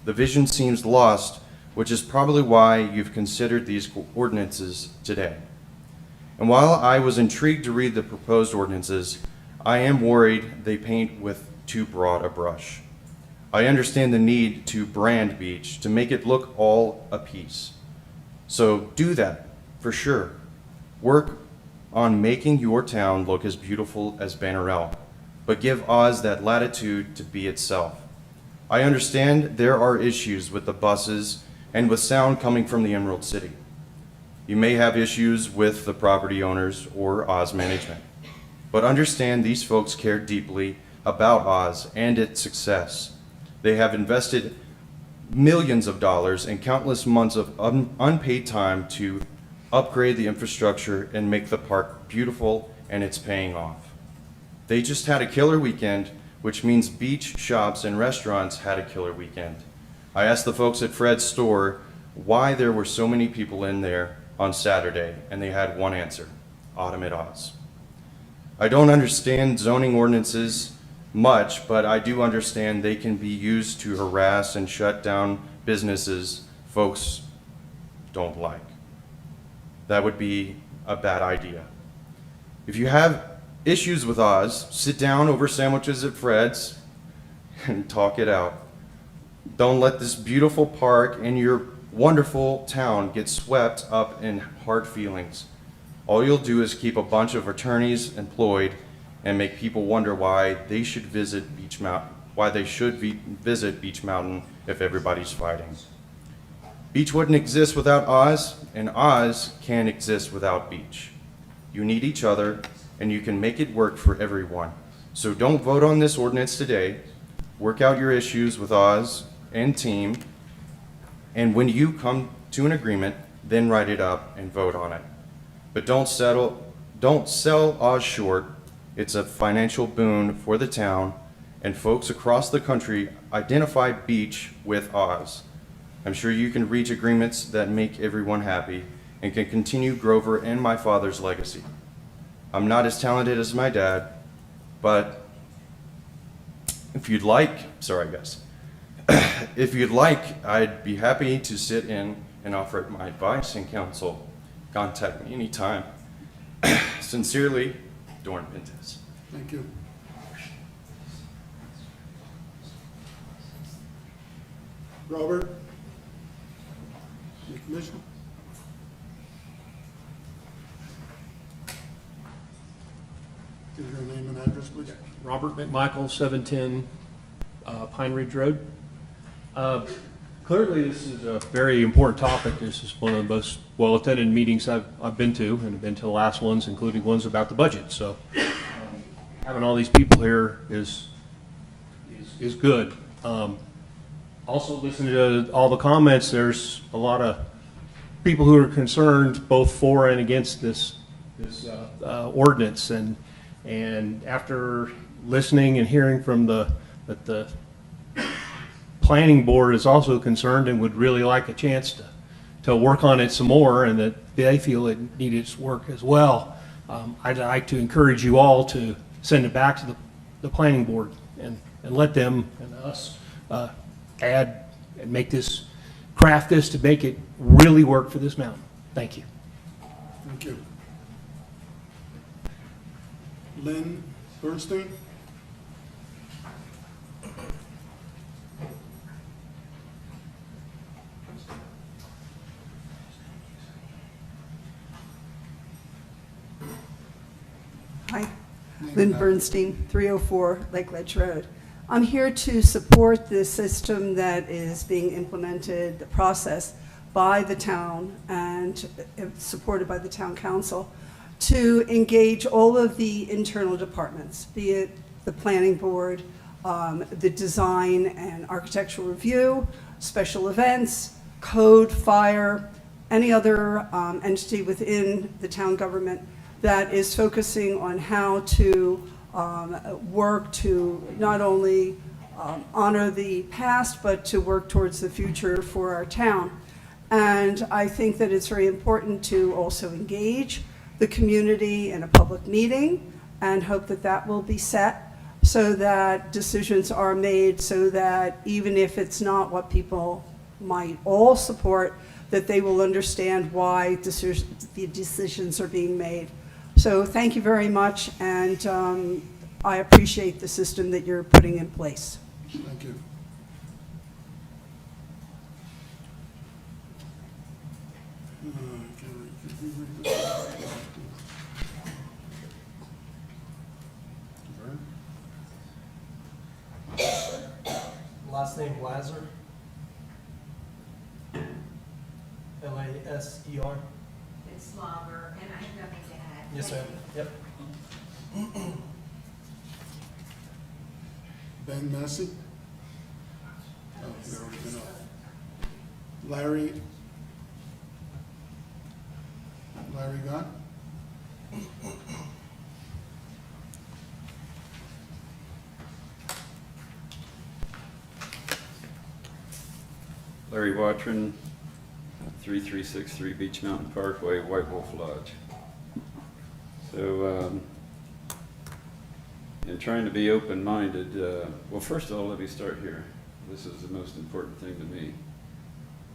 The vision seems lost, which is probably why you've considered these ordinances today. And while I was intrigued to read the proposed ordinances, I am worried they paint with too broad a brush. I understand the need to brand Beech, to make it look all a piece. So do that, for sure. Work on making your town look as beautiful as Bannerell, but give Oz that latitude to be itself. I understand there are issues with the buses and with sound coming from the Emerald City. You may have issues with the property owners or Oz management, but understand these folks care deeply about Oz and its success. They have invested millions of dollars and countless months of unpaid time to upgrade the infrastructure and make the park beautiful, and it's paying off. They just had a killer weekend, which means Beech shops and restaurants had a killer weekend. I asked the folks at Fred's store why there were so many people in there on Saturday, and they had one answer: Autumn at Oz. I don't understand zoning ordinances much, but I do understand they can be used to harass and shut down businesses folks don't like. That would be a bad idea. If you have issues with Oz, sit down over sandwiches at Fred's and talk it out. Don't let this beautiful park and your wonderful town get swept up in hard feelings. All you'll do is keep a bunch of attorneys employed and make people wonder why they should visit visit Beach Mountain if everybody's fighting. Beach wouldn't exist without Oz, and Oz can't exist without Beach. You need each other, and you can make it work for everyone. So don't vote on this ordinance today. Work out your issues with Oz and team, and when you come to an agreement, then write it up and vote on it. But don't sell Oz short. It's a financial boon for the town, and folks across the country identify Beach with Oz. I'm sure you can reach agreements that make everyone happy and can continue Grover and my father's legacy. I'm not as talented as my dad, but if you'd like, sorry guys, if you'd like, I'd be happy to sit in and offer my advice and counsel. Contact me anytime. Sincerely, Doyle Pintes. Thank you. Robert? Your commission? Give your name and address, please. Robert McMichael, 710 Pine Ridge Road. Clearly, this is a very important topic. This is one of the most well-attended meetings I've been to, and I've been to the last ones, including ones about the budget. So having all these people here is good. Also, listening to all the comments, there's a lot of people who are concerned both for and against this ordinance. And after listening and hearing from that the planning board is also concerned and would really like a chance to work on it some more, and that they feel it needed its work as well, I'd like to encourage you all to send it back to the planning board and let them and us add and craft this to make it really work for this mountain. Thank you. Thank you. Lynn Bernstein? Hi, Lynn Bernstein, 304 Lake Ledge Road. I'm here to support the system that is being implemented, the process by the town and supported by the town council, to engage all of the internal departments, be it the planning board, the design and architectural review, special events, code, fire, any other entity within the town government that is focusing on how to work to not only honor the past, but to work towards the future for our town. And I think that it's very important to also engage the community in a public meeting, and hope that that will be set so that decisions are made, so that even if it's not what people might all support, that they will understand why the decisions are being made. So thank you very much, and I appreciate the system that you're putting in place. Thank you. Last name Laser. Laser. It's Slobber, and I have nothing to add. Yes, ma'am. Yep. Ben Massey? Oh, we already been off. Larry Gott? Larry Watron, 3363 Beach Mountain Parkway, White Wolf Lodge. So, in trying to be open-minded, well, first of all, let me start here. This is the most important thing to me.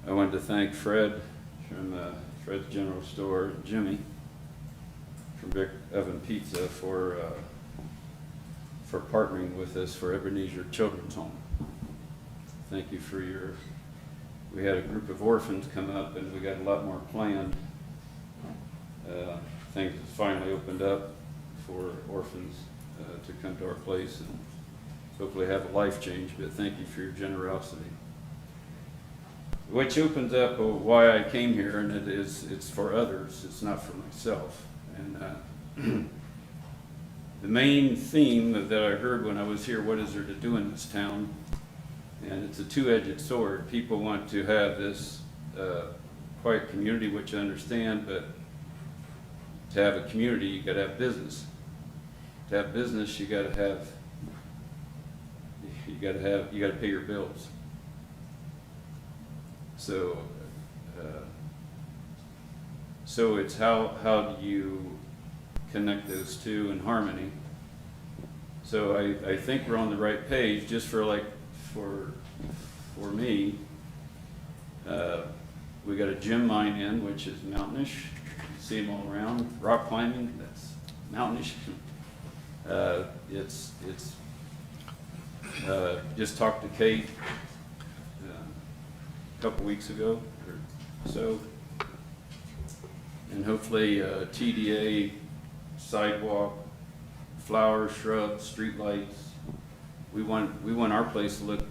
I wanted to thank Fred from Fred's General Store, Jimmy from Vic Oven Pizza for partnering with us for Ebenezer Children's Home. Thank you for your. We had a group of orphans come up, and we got a lot more planned. Things have finally opened up for orphans to come to our place and hopefully have a life change, but thank you for your generosity. Which opens up why I came here, and it's for others, it's not for myself. And the main theme that I heard when I was here, what is there to do in this town? And it's a two-edged sword. People want to have this quiet community, which I understand, but to have a community, you gotta have business. To have business, you gotta pay your bills. So, so it's how do you connect those two in harmony? So I think we're on the right page. Just for me, we got a gym mine in, which is mountainish. You see them all around. Rock climbing, that's mountainish. It's just talked to Kate a couple weeks ago or so, and hopefully TDA, sidewalk, flowers, shrubs, street lights. We want our place to look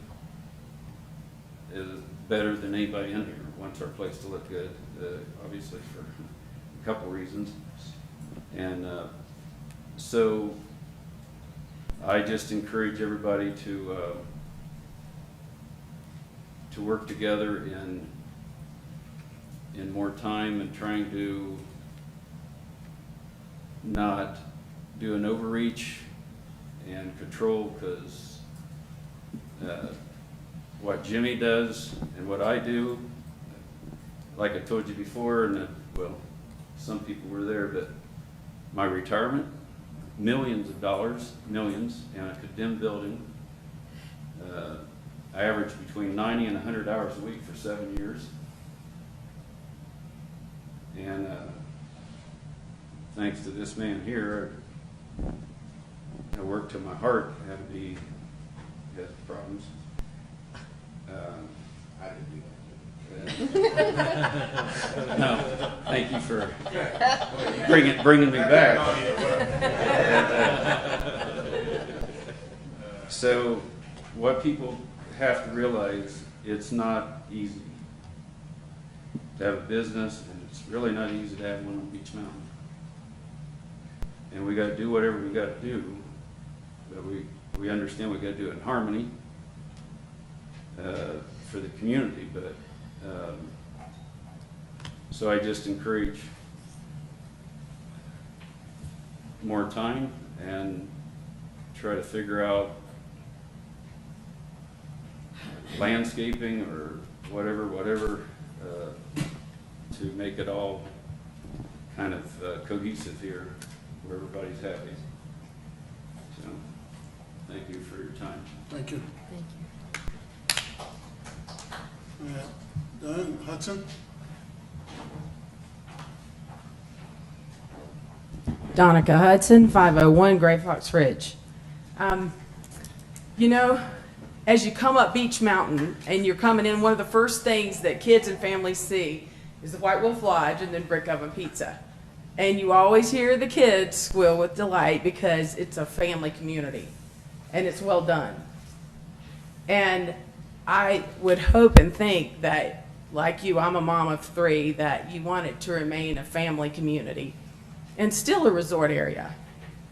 better than anybody in here wants our place to look good, obviously for a couple reasons. And so I just encourage everybody to work together in more time and trying to not do an overreach and control, because what Jimmy does and what I do, like I told you before, and well, some people were there, but my retirement, millions of dollars, millions, in a condemned building. I averaged between 90 and 100 hours a week for 7 years. And thanks to this man here, I worked till my heart had problems. I didn't do that. No, thank you for bringing me back. So what people have to realize, it's not easy to have a business, and it's really not easy to have one on Beach Mountain. And we got to do whatever we got to do, but we understand we got to do it in harmony for the community. But so I just encourage more time and try to figure out landscaping or whatever to make it all kind of cohesive here where everybody's happy. So thank you for your time. Thank you. Thank you. Doyle Hudson? Donica Hudson, 501 Gray Fox Ridge. You know, as you come up Beach Mountain and you're coming in, one of the first things that kids and families see is the White Wolf Lodge and then Brick Oven Pizza. And you always hear the kids squeal with delight because it's a family community and it's well done. And I would hope and think that, like you, I'm a mom of 3, that you want it to remain a family community and still a resort area,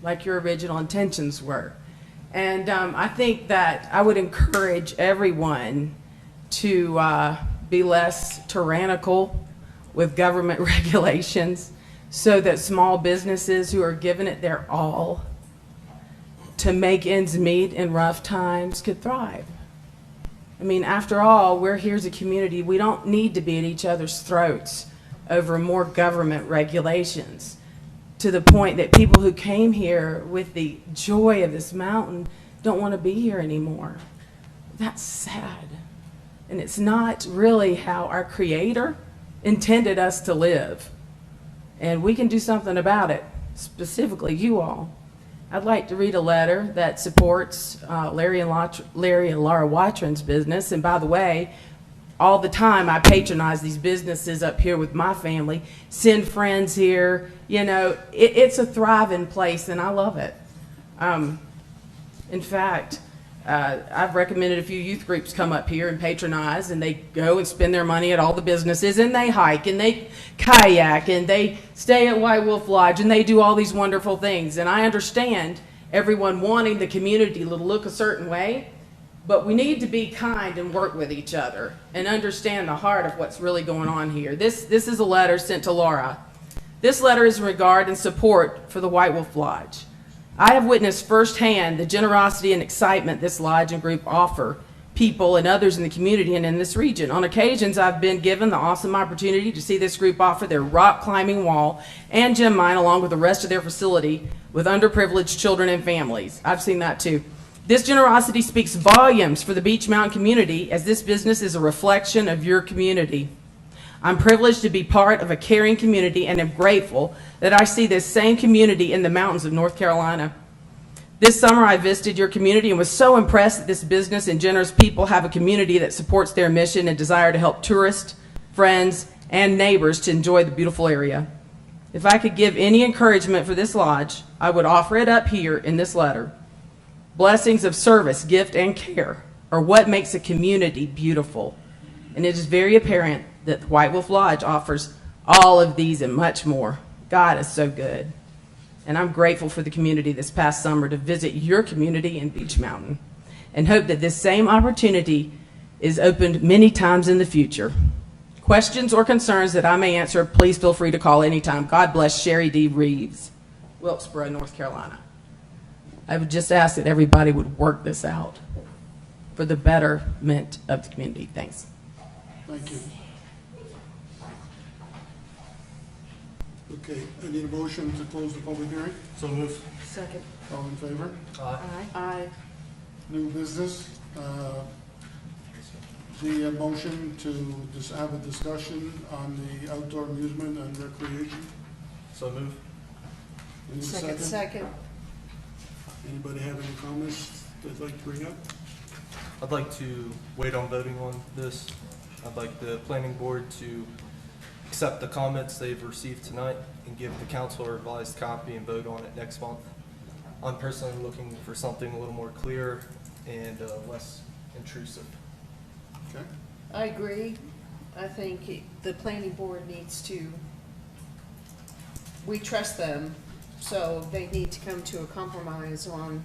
like your original intentions were. And I think that I would encourage everyone to be less tyrannical with government regulations so that small businesses who are giving it their all to make ends meet in rough times could thrive. I mean, after all, we're here as a community. We don't need to be at each other's throats over more government regulations, to the point that people who came here with the joy of this mountain don't want to be here anymore. That's sad. And it's not really how our Creator intended us to live. And we can do something about it, specifically you all. I'd like to read a letter that supports Larry and Laura Watron's business. And by the way, all the time I patronize these businesses up here with my family, send friends here. You know, it's a thriving place and I love it. In fact, I've recommended a few youth groups come up here and patronize, and they go and spend their money at all the businesses, and they hike, and they kayak, and they stay at White Wolf Lodge, and they do all these wonderful things. And I understand everyone wanting the community to look a certain way, but we need to be kind and work with each other and understand the heart of what's really going on here. This is a letter sent to Laura. This letter is in regard and support for the White Wolf Lodge. I have witnessed firsthand the generosity and excitement this lodge and group offer people and others in the community and in this region. On occasions, I've been given the awesome opportunity to see this group offer their rock climbing wall and gem mine along with the rest of their facility with underprivileged children and families. I've seen that too. This generosity speaks volumes for the Beach Mountain community, as this business is a reflection of your community. I'm privileged to be part of a caring community and am grateful that I see this same community in the mountains of North Carolina. This summer I visited your community and was so impressed that this business and generous people have a community that supports their mission and desire to help tourists, friends, and neighbors to enjoy the beautiful area. If I could give any encouragement for this lodge, I would offer it up here in this letter. Blessings of service, gift, and care are what makes a community beautiful. And it is very apparent that White Wolf Lodge offers all of these and much more. God is so good. And I'm grateful for the community this past summer to visit your community in Beach Mountain and hope that this same opportunity is opened many times in the future. Questions or concerns that I may answer, please feel free to call anytime. God bless Sherry D. Reeves, Wilkesboro, North Carolina. I would just ask that everybody would work this out for the betterment of the community. Thanks. Thank you. Okay, I need a motion to close the public hearing. So move. Second. All in favor? Aye. Aye. New business, the motion to just have a discussion on the outdoor amusement and recreation. So move. Need a Second. Anybody have any comments they'd like to bring up? I'd like to wait on voting on this. I'd like the planning board to accept the comments they've received tonight and give the council a revised copy and vote on it next month. I'm personally looking for something a little more clear and less intrusive. Okay. I agree. I think the planning board needs to, we trust them, so they need to come to a compromise on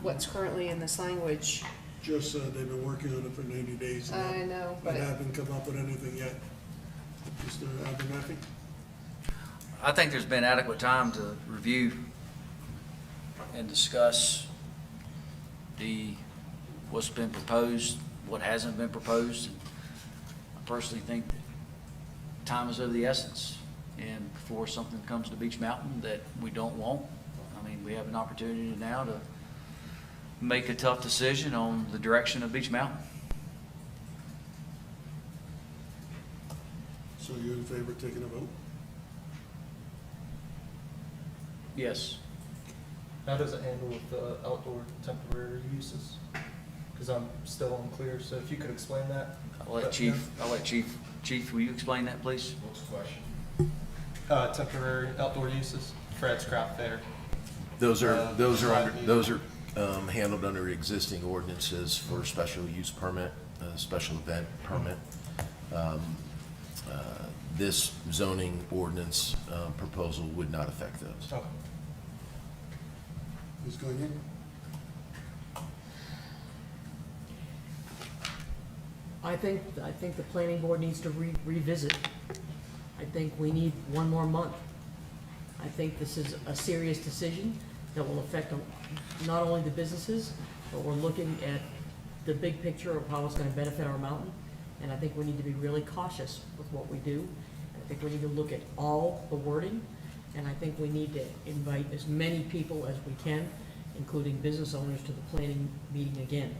what's currently in this language. Just, they've been working on it for 90 days. I know, but They haven't come up with anything yet. Mr. Abernathy? I think there's been adequate time to review and discuss what's been proposed, what hasn't been proposed. I personally think that time is of the essence, and before something comes to Beach Mountain that we don't want, I mean, we have an opportunity now to make a tough decision on the direction of Beach Mountain. So you're in favor of taking a vote? Yes. How does it handle with the outdoor temporary uses? Because I'm still unclear, so if you could explain that. I'll let Chief, will you explain that, please? What's the question? Temporary outdoor uses, Fred's Craft Fair. Those are handled under existing ordinances for special use permit, special event permit. This zoning ordinance proposal would not affect those. Okay. Ms. Gagne? I think the planning board needs to revisit. I think we need one more month. I think this is a serious decision that will affect not only the businesses, but we're looking at the big picture of how it's going to benefit our mountain. And I think we need to be really cautious with what we do. I think we need to look at all the wording, and I think we need to invite as many people as we can, including business owners, to the planning meeting again.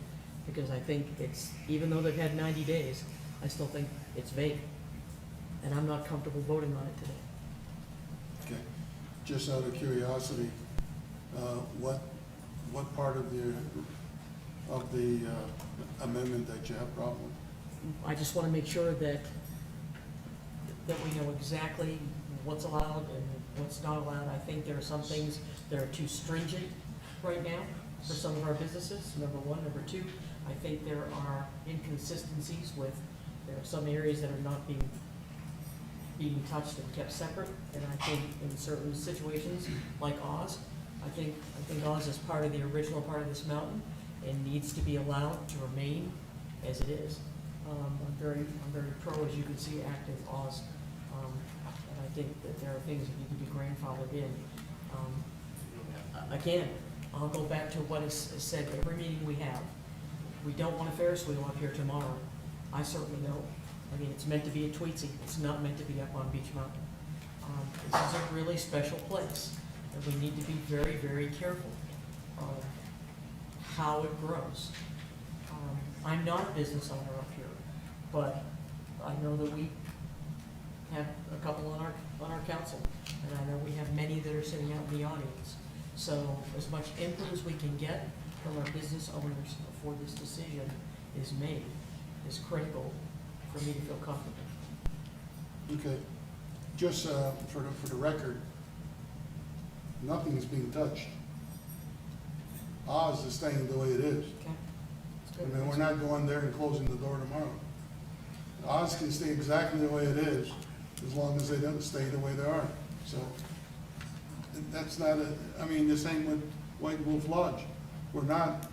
Because I think it's, even though they've had 90 days, I still think it's vague. And I'm not comfortable voting on it today. Okay. Just out of curiosity, what part of the amendment that you have problem with? I just want to make sure that we know exactly what's allowed and what's not allowed. I think there are some things that are too stringent right now for some of our businesses, number one. Number two, I think there are inconsistencies with, there are some areas that are not being touched and kept separate. And I think in certain situations, like Oz, I think Oz is part of the original part of this mountain and needs to be allowed to remain as it is. I'm very pro, as you can see, active Oz. And I think that there are things that need to be grandfathered in. Again, I'll go back to what is said every meeting we have. We don't want a Ferris wheel up here tomorrow. I certainly don't. I mean, it's meant to be at Tweetsie. It's not meant to be up on Beach Mountain. This is a really special place, and we need to be very, very careful of how it grows. I'm not a business owner up here, but I know that we have a couple on our council, and I know we have many that are sitting out in the audience. So as much input as we can get from our business owners before this decision is made is critical for me to feel comfortable. Okay, just for the record, nothing is being touched. Oz is staying the way it is. Okay. I mean, we're not going there and closing the door tomorrow. Oz can stay exactly the way it is, as long as they don't stay the way they are. So, that's not I mean, the same with White Wolf Lodge. We're not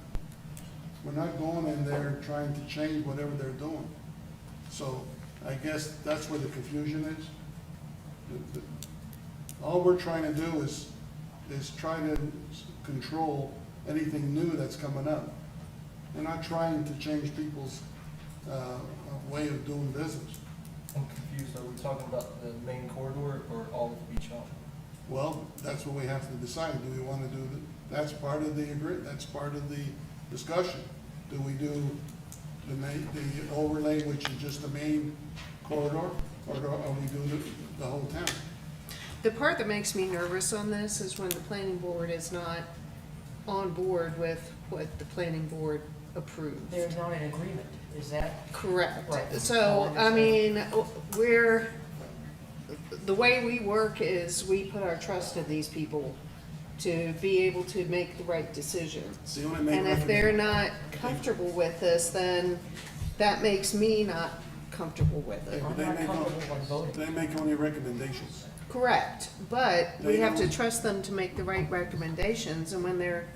going in there trying to change whatever they're doing. So, I guess that's where the confusion is. All we're trying to do is try to control anything new that's coming up. We're not trying to change people's way of doing business. I'm confused. Are we talking about the main corridor or all of Beach Mountain? Well, that's what we have to decide. Do we want to do that's part of the that's part of the discussion. Do we do the overlay, which is just the main corridor, or do we do the whole town? The part that makes me nervous on this is when the planning board is not on board with what the planning board approved. There's not an agreement, is that? Correct. Right. So, I mean, the way we work is we put our trust in these people to be able to make the right decisions. They only make And if they're not comfortable with this, then that makes me not comfortable with it. They make only recommendations. Correct, but we They have to don't- trust them to make the right recommendations, and when they're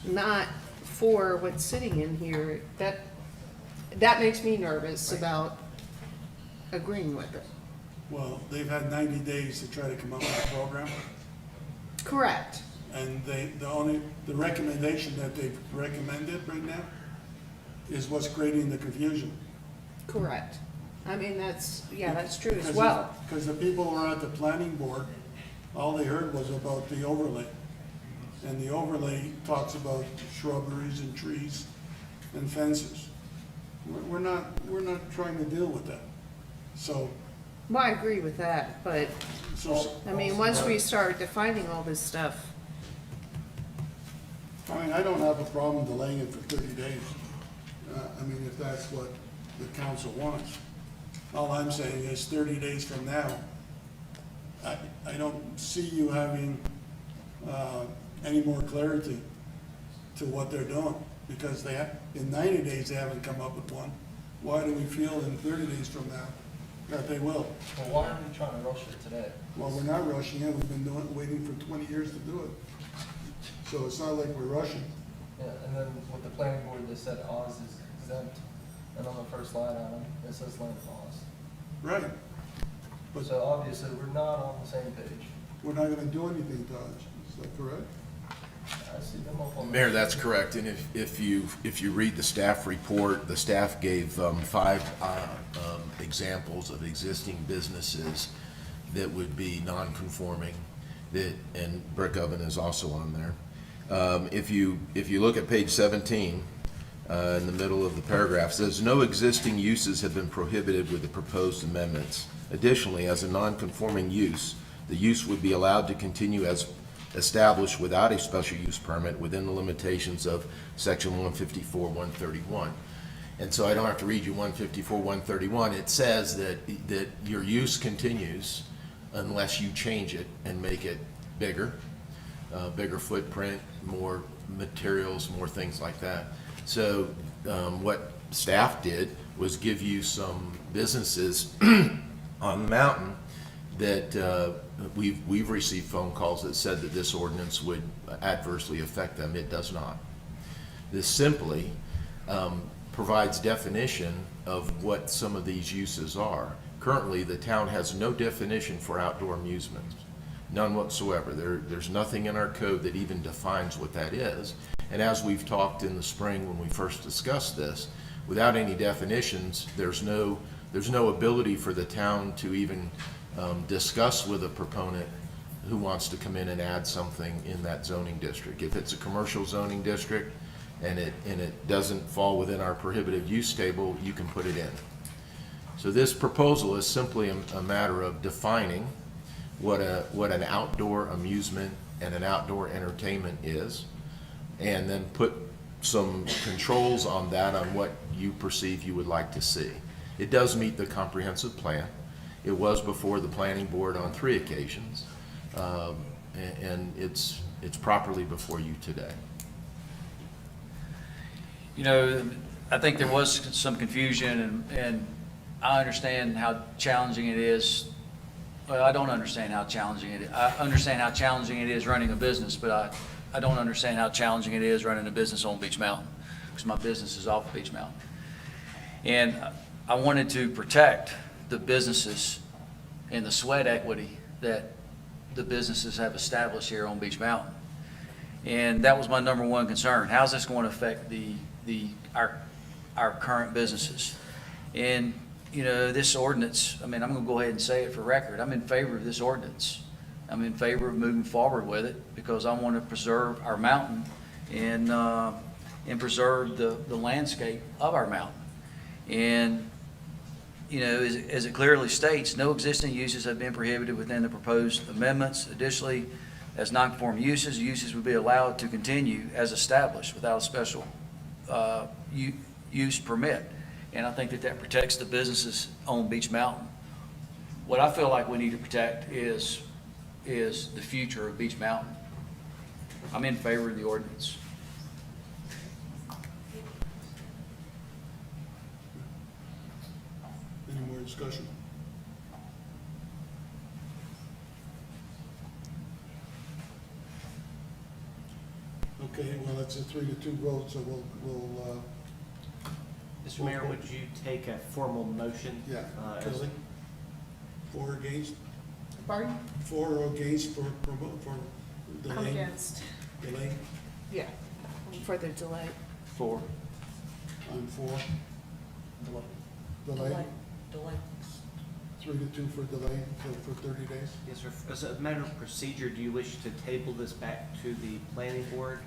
not for what's sitting in here, that makes me nervous about agreeing with it. Well, they've had 90 days to try to come up with a program, Correct. and the recommendation that they've recommended right now is what's creating the confusion. Correct. I mean, that's true as well. Because the people who are at the planning board, all they heard was about the overlay. And the overlay talks about shrubberies and trees and fences. We're not trying to deal with that. So, Well, I agree with that, but, I mean, once we start defining all this stuff, I mean, I don't have a problem delaying it for 30 days. I mean, if that's what the council wants. All I'm saying is 30 days from now, I don't see you having any more clarity to what they're doing, because in 90 days, they haven't come up with one. Why do we feel in 30 days from now that they will? Well, why are we trying to rush it today? Well, we're not rushing it. We've been waiting for 20 years to do it. So it's not like we're rushing. Yeah, and then with the planning board, they said Oz is exempt, and on the first line item, it says Land of Oz. Right. So obviously, we're not on the same page. We're not gonna do anything to us. Is that correct? I see them up on. Mayor, that's correct, and if you read the staff report, the staff gave 5 examples of existing businesses that would be non-conforming, and Brick Oven is also on there. If you look at page 17, in the middle of the paragraph, it says, "No existing uses have been prohibited with the proposed amendments. Additionally, as a non-conforming use, the use would be allowed to continue as established without a special use permit within the limitations of section 154, 131. And so I don't have to read you 154, 131. It says that your use continues unless you change it and make it bigger, bigger footprint, more materials, more things like that. So what staff did was give you some businesses on the mountain that we've received phone calls that said that this ordinance would adversely affect them. It does not. This simply provides definition of what some of these uses are. Currently, the town has no definition for outdoor amusements, none whatsoever. There's nothing in our code that even defines what that is. And as we've talked in the spring when we first discussed this, without any definitions, there's no ability for the town to even discuss with a proponent who wants to come in and add something in that zoning district. If it's a commercial zoning district and it doesn't fall within our prohibited use table, you can put it in. So this proposal is simply a matter of defining what an outdoor amusement and an outdoor entertainment is, and then put some controls on that on what you perceive you would like to see. It does meet the comprehensive plan. It was before the planning board on 3 occasions, and it's properly before you today. You know, I think there was some confusion, and I understand how challenging it is. Well, I don't understand how challenging it is. I understand how challenging it is running a business, but I don't understand how challenging it is running a business on Beach Mountain, because my business is off of Beach Mountain. And I wanted to protect the businesses and the sweat equity that the businesses have established here on Beach Mountain. And that was my number one concern. How's this going to affect our current businesses? And, you know, this ordinance, I mean, I'm going to go ahead and say it for record. I'm in favor of this ordinance. I'm in favor of moving forward with it because I want to preserve our mountain and preserve the landscape of our mountain. And, you know, as it clearly states, no existing uses have been prohibited within the proposed amendments. Additionally, as non-conforming uses would be allowed to continue as established without a special use permit. And I think that protects the businesses on Beach Mountain. What I feel like we need to protect is the future of Beach Mountain. I'm in favor of the ordinance. Any more discussion? Okay, well, it's a 3-2 vote, so we'll Mr. Mayor, would you take a formal motion? yeah, as- Kelly? For or against? Pardon? For or against for delay? I'm against. Delay? Yeah, for the delay. For. I'm for. Delay? Delay. 3-2 for delay, so for 30 days? Yes, sir. As a matter of procedure, do you wish to table this back to the planning board?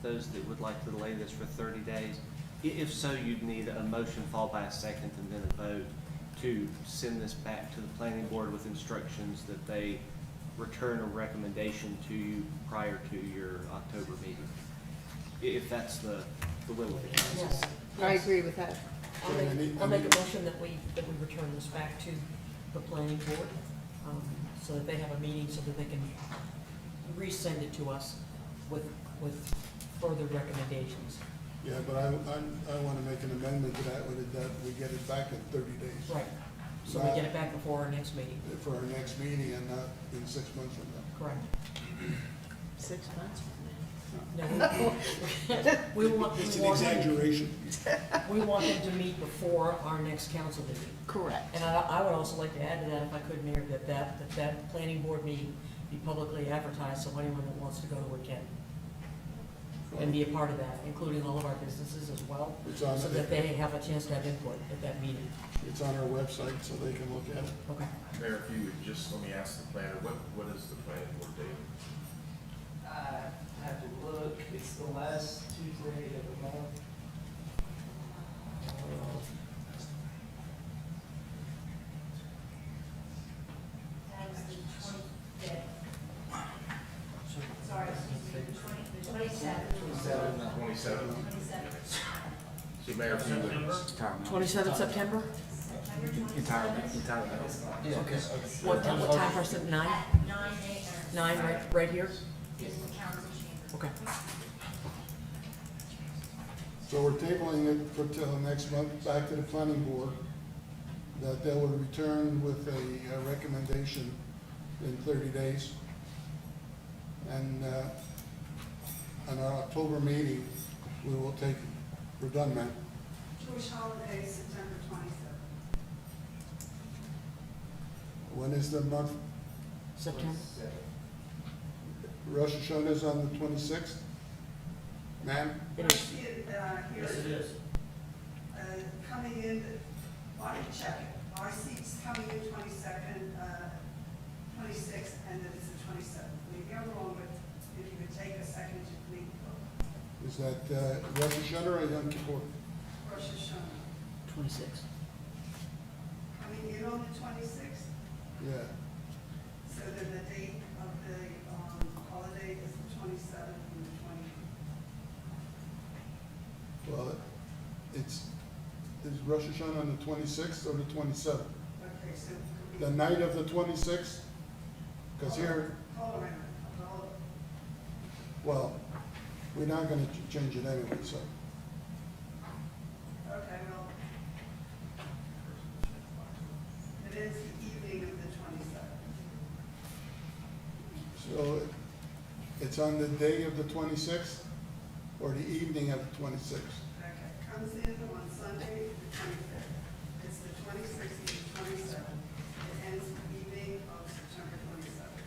Those that would like to delay this for 30 days? If so, you'd need a motion followed by a second and then a vote to send this back to the planning board with instructions that they return a recommendation to you prior to your October meeting. If that's the will of the council. Yes. I agree with that. I'll make a motion that we return this back to the planning board, so that they have a meeting, so that they can resend it to us with further recommendations. Yeah, but I want to make an amendment to that, that we get it back in 30 days. Right. So we get it back before our next meeting. For our next meeting and not in 6 months from now. Correct. 6 months No, we want. It's an exaggeration. We want them to meet before our next council meeting. Correct. And I would also like to add to that, if I could, Mayor, that planning board meeting be publicly advertised, so anyone that wants to go to it can. And be a part of that, including all of our businesses as well, so that they have a chance to have input at that meeting. It's on our website, so they can look at it. Okay. Mayor, if you would just let me ask the planner, what is the planning board date? I have to look, it's the last Tuesday of the month. That was the 25th. Sorry, the 27th. 27th. So Mayor, if you would. 27th September? Entire. Okay. What time for us at 9? 9 a.m. 9, right here? Is the council chamber. Okay. So we're tabling it for till next month, back to the planning board, that they will return with a recommendation in 30 days. And on our October meeting, we will take, we're done, man. Jewish holiday, September 27th. When is the month? September? Rosh Hashanah is on the 26th? Ma'am? It is. Yes, it is. Coming in, why don't you check it? I see it's coming in 22nd, 26th, and then it's the 27th. Maybe I'm wrong, but if you could take a second to read the book. Is that Rosh Hashanah or Yom Kippur? Rosh Hashanah. 26. Coming in on the 26th, Yeah. so then the date of the holiday is the 27th and the 28th. Well, is Rosh Hashanah on the 26th or the 27th? Okay, so. The night of the 26th? Because here, Hold on a minute. Hold on. well, we're not going to change it anyway, so. Okay, well, it is the evening of the 27th. So it's on the day of the 26th or the evening of the 26th? Okay, comes in on Sunday, the 25th. It's the 26th and the 27th. It ends the evening of September 27th.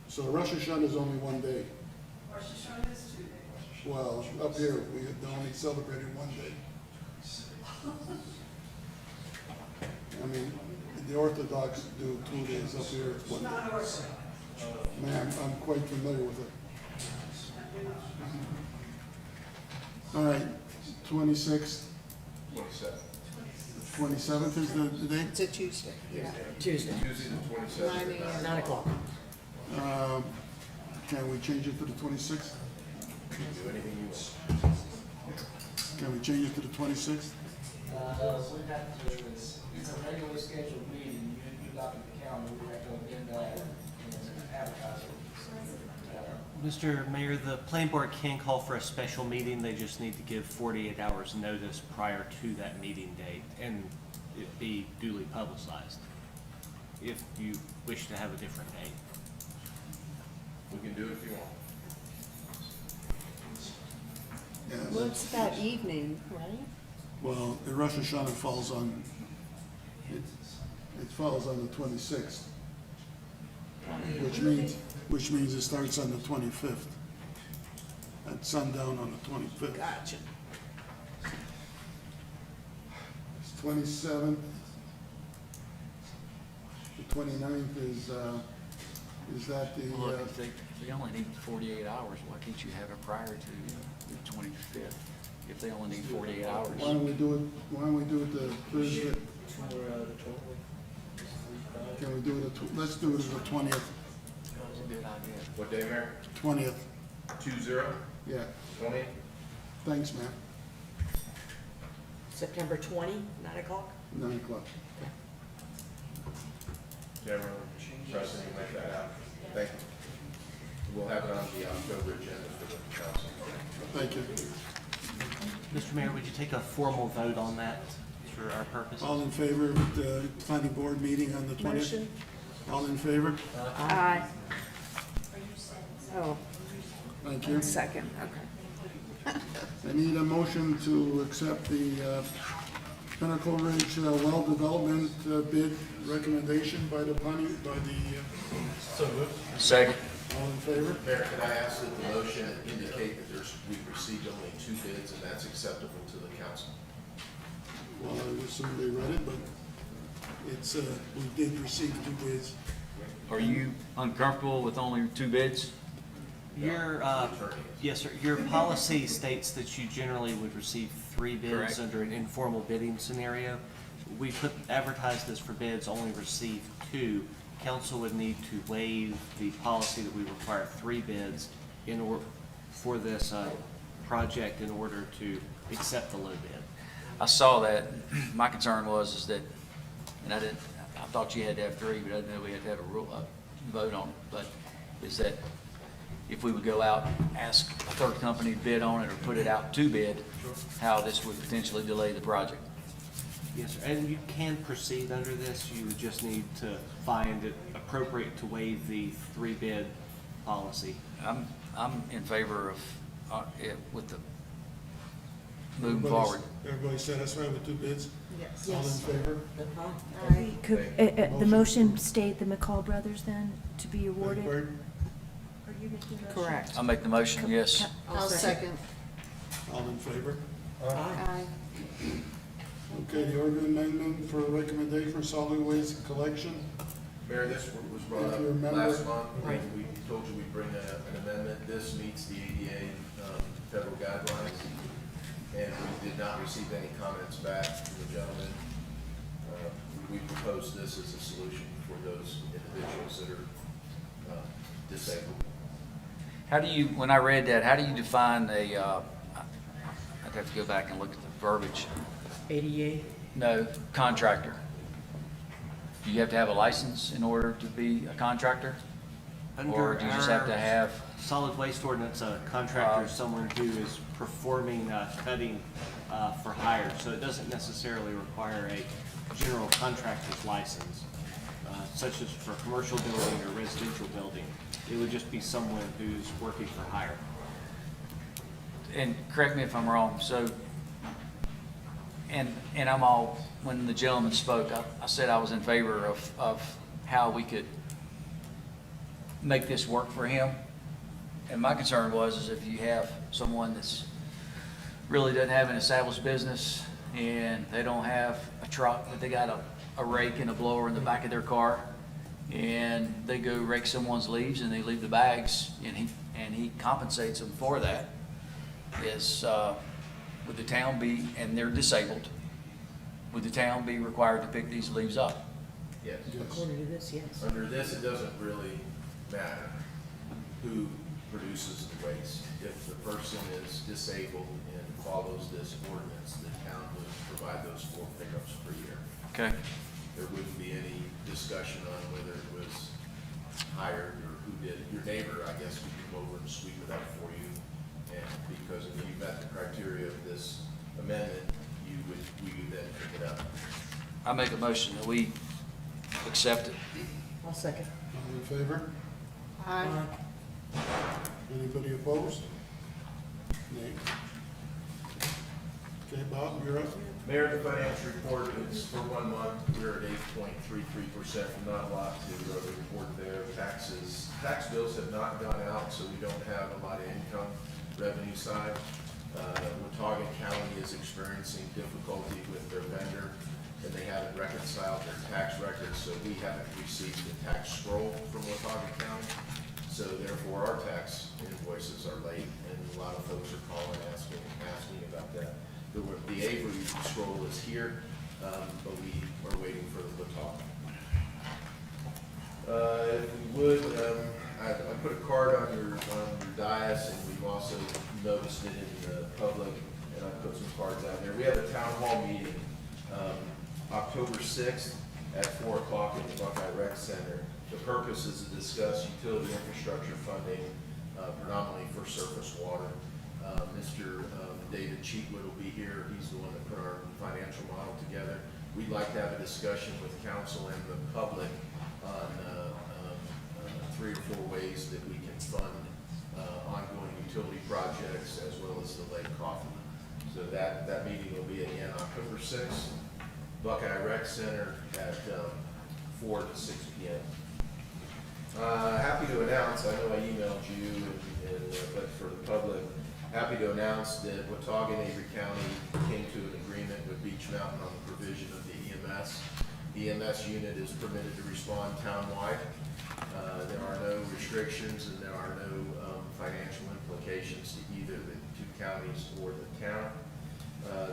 So Rosh Hashanah is only one day. Rosh Hashanah is 2 days. Well, up here, we only celebrated one day. I mean, the Orthodox do 2 days up here. It's It's one not day. Orthodox. Ma'am, I'm quite familiar with it. All right, 26th. 27th is the day? It's a Tuesday. Yeah. Tuesday. Tuesday the 27th. 9 a.m. 9 o'clock. Can we change it to the 26th? Do anything you want. Can we change it to the 26th? We have to, it's a regularly scheduled meeting, you adopted the calendar, we have to amend that and advertise it. Mr. Mayor, the planning board can call for a special meeting. They just need to give 48 hours notice prior to that meeting date and it be duly publicized if you wish to have a different date. We can do it if you want. Yeah. Well, it's that evening, right? Well, the Rosh Hashanah falls on, it falls on the 26th, which means it starts on the 25th, at sundown on the 25th. Gotcha. It's 27th, the 29th is that the, Look, if they only need 48 hours, why can't you have it prior to the 25th? If they only need 48 hours. why don't we do it the Thursday? Can we do it, let's do it the 20th, That's a good idea. What day, Mayor? 20th, 20? yeah. 20? Thanks, ma'am. September 20, 9 o'clock? 9 o'clock. General President, make that happen. Thank you. We'll have it on the October agenda for the council. Thank you. Mr. Mayor, would you take a formal vote on that for our purposes? All in favor of the planning board meeting on the 20th? Motion? All in favor? Aye. Oh, Thank you. second, okay. I need a motion to accept the Pinnacle Ridge well development bid recommendation by the planning, by the, Second. all in favor? Mayor, can I ask that the motion indicate that we've received only 2 bids and that's acceptable to the council? Well, I assume they read it, but it's, we did receive 2 bids. Are you uncomfortable with only 2 bids? Your, yes, sir. Your policy states that you generally would receive 3 bids Correct. under an informal bidding scenario. We advertised this for bids, only received 2. Council would need to waive the policy that we require 3 bids in order for this project in order to accept the low bid. I saw that. My concern is that, and I thought you had to have 3, but I didn't know we had to have a vote on it, but is that if we would go out, ask a third company to bid on it or put it out to bid, how this would potentially delay the project. Yes, sir, and you can proceed under this, you would just need to find it appropriate to waive the 3-bid policy. I'm in favor of, it with the moving Everybody's- forward. Everybody satisfied with 2 bids? Yes. All in favor? Could the motion state the McCall brothers then to be awarded? Beg your Are you making the motion? Correct. I'll make the motion, yes. I'll second. pardon? All in favor? Aye. Okay, the order amendment for recommendation for solid waste collection. Mayor, this was brought If up you remember. last month, Right. and we told you we'd bring an amendment. This meets the ADA federal guidelines, and we did not receive any comments back from the gentleman. We proposed this as a solution for those individuals that are disabled. How do you, when I read that, how do you define a, I'd have to go back and look at the verbiage. ADA? No, contractor. Do you have to have a license in order to be a contractor? Or do you just have to have? Solid waste ordinance, a contractor is someone who is performing cutting for hire, so it doesn't necessarily require a general contractor's license, such as for commercial building or residential building. It would just be someone who's working for hire. And correct me if I'm wrong, so, and I'm all, when the gentleman spoke, I said I was in favor of how we could make this work for him. And my concern was, is if you have someone that's really doesn't have an established business and they don't have a truck, but they got a rake and a blower in the back of their car, and they go rake someone's leaves and they leave the bags, and he compensates them for that, is, would the town be, and they're disabled, would the town be required to pick these leaves up? Yes. According to this, yes. Under this, it doesn't really matter who produces the waste. If the person is disabled and follows this ordinance, the town would provide those 4 pickups per year. Okay. There wouldn't be any discussion on whether it was hired or who did it. Your neighbor, I guess, could come over and sweep it up for you. And because if you met the criteria of this amendment, we would then pick it up. I make a motion that we accept it. I'll second. All in favor? Aye. Anybody opposed? Nay. Okay, Bob, you're up. Mayor, the financial report is for 1 month, we're at 8.33%, not a lot to report there. Tax bills have not gone out, so we don't have a lot of income revenue side. Watauga County is experiencing difficulty with their vendor, and they haven't reconciled their tax records, so we haven't received the tax scroll from Watauga County. So therefore, our tax invoices are late, and a lot of folks are calling, asking about that. The Avery scroll is here, but we are waiting for the Watauga. If we would, I put a card on your dais, and we've also noticed it in the public, and I put some cards out there. We have a town hall meeting, October 6th at 4 o'clock in the Buckeye Rec Center. The purpose is to discuss utility infrastructure funding, predominantly for surface water. Mr. David Cheatwood will be here. He's the one that put our financial model together. We'd like to have a discussion with council and the public on 3 or 4 ways that we can fund ongoing utility projects as well as the Lake Coffee. So that meeting will be again October 6th, Buckeye Rec Center at 4 to 6 p.m. Happy to announce, I know I emailed you, but for the public, happy to announce that Watauga and Avery County came to an agreement with Beach Mountain on the provision of the EMS. The EMS unit is permitted to respond townwide. There are no restrictions and there are no financial implications to either the 2 counties or the town.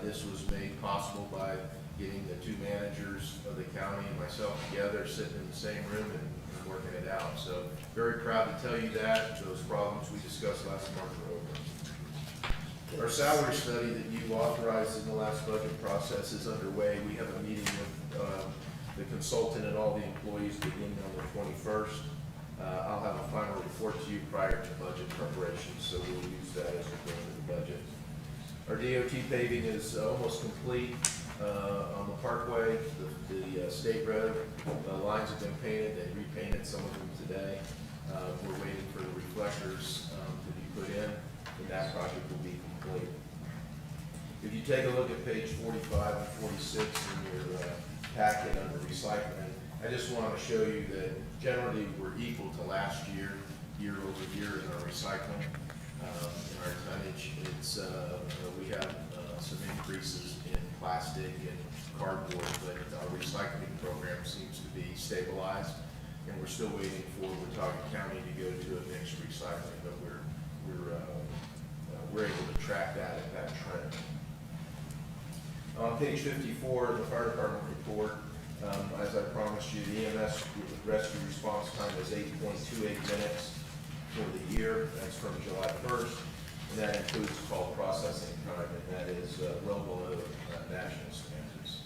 This was made possible by getting the 2 managers of the county and myself together, sitting in the same room and working it out. So very proud to tell you that those problems we discussed last month are over. Our salary study that you authorized in the last budget process is underway. We have a meeting with the consultant and all the employees beginning on the 21st. I'll have a final report to you prior to budget preparation, so we'll use that as we go into the budget. Our DOT paving is almost complete on the Parkway, the state road. The lines have been painted, they repainted some of them today. We're waiting for the reflectors to be put in, and that project will be complete. If you take a look at page 45 and 46 in your packet under recycling, I just want to show you that generally we're equal to last year, year over year in our recycling. In our tonnage, it's, we have some increases in plastic and cardboard, but our recycling program seems to be stabilized. And we're still waiting for Watauga County to go to a mixed recycling, but we're able to track that at that trend. On page 54, the fire department report, as I promised you, the EMS rescue response time is 8.28 minutes for the year. That's from July 1st, and that includes call processing time, and that is well below national standards.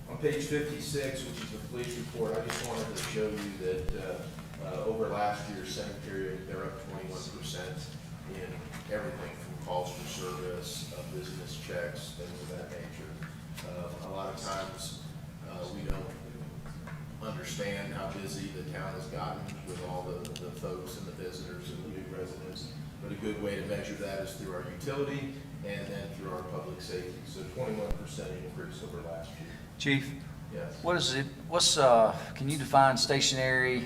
On page 56, which is the police report, I just wanted to show you that over last year's same period, they're up 21% in everything from calls for service, business checks, things of that nature. A lot of times we don't understand how busy the town has gotten with all the folks and the visitors and the new residents. But a good way to measure that is through our utility and then through our public safety. So 21% increase over last year. Chief? Yes. What is it, can you define stationary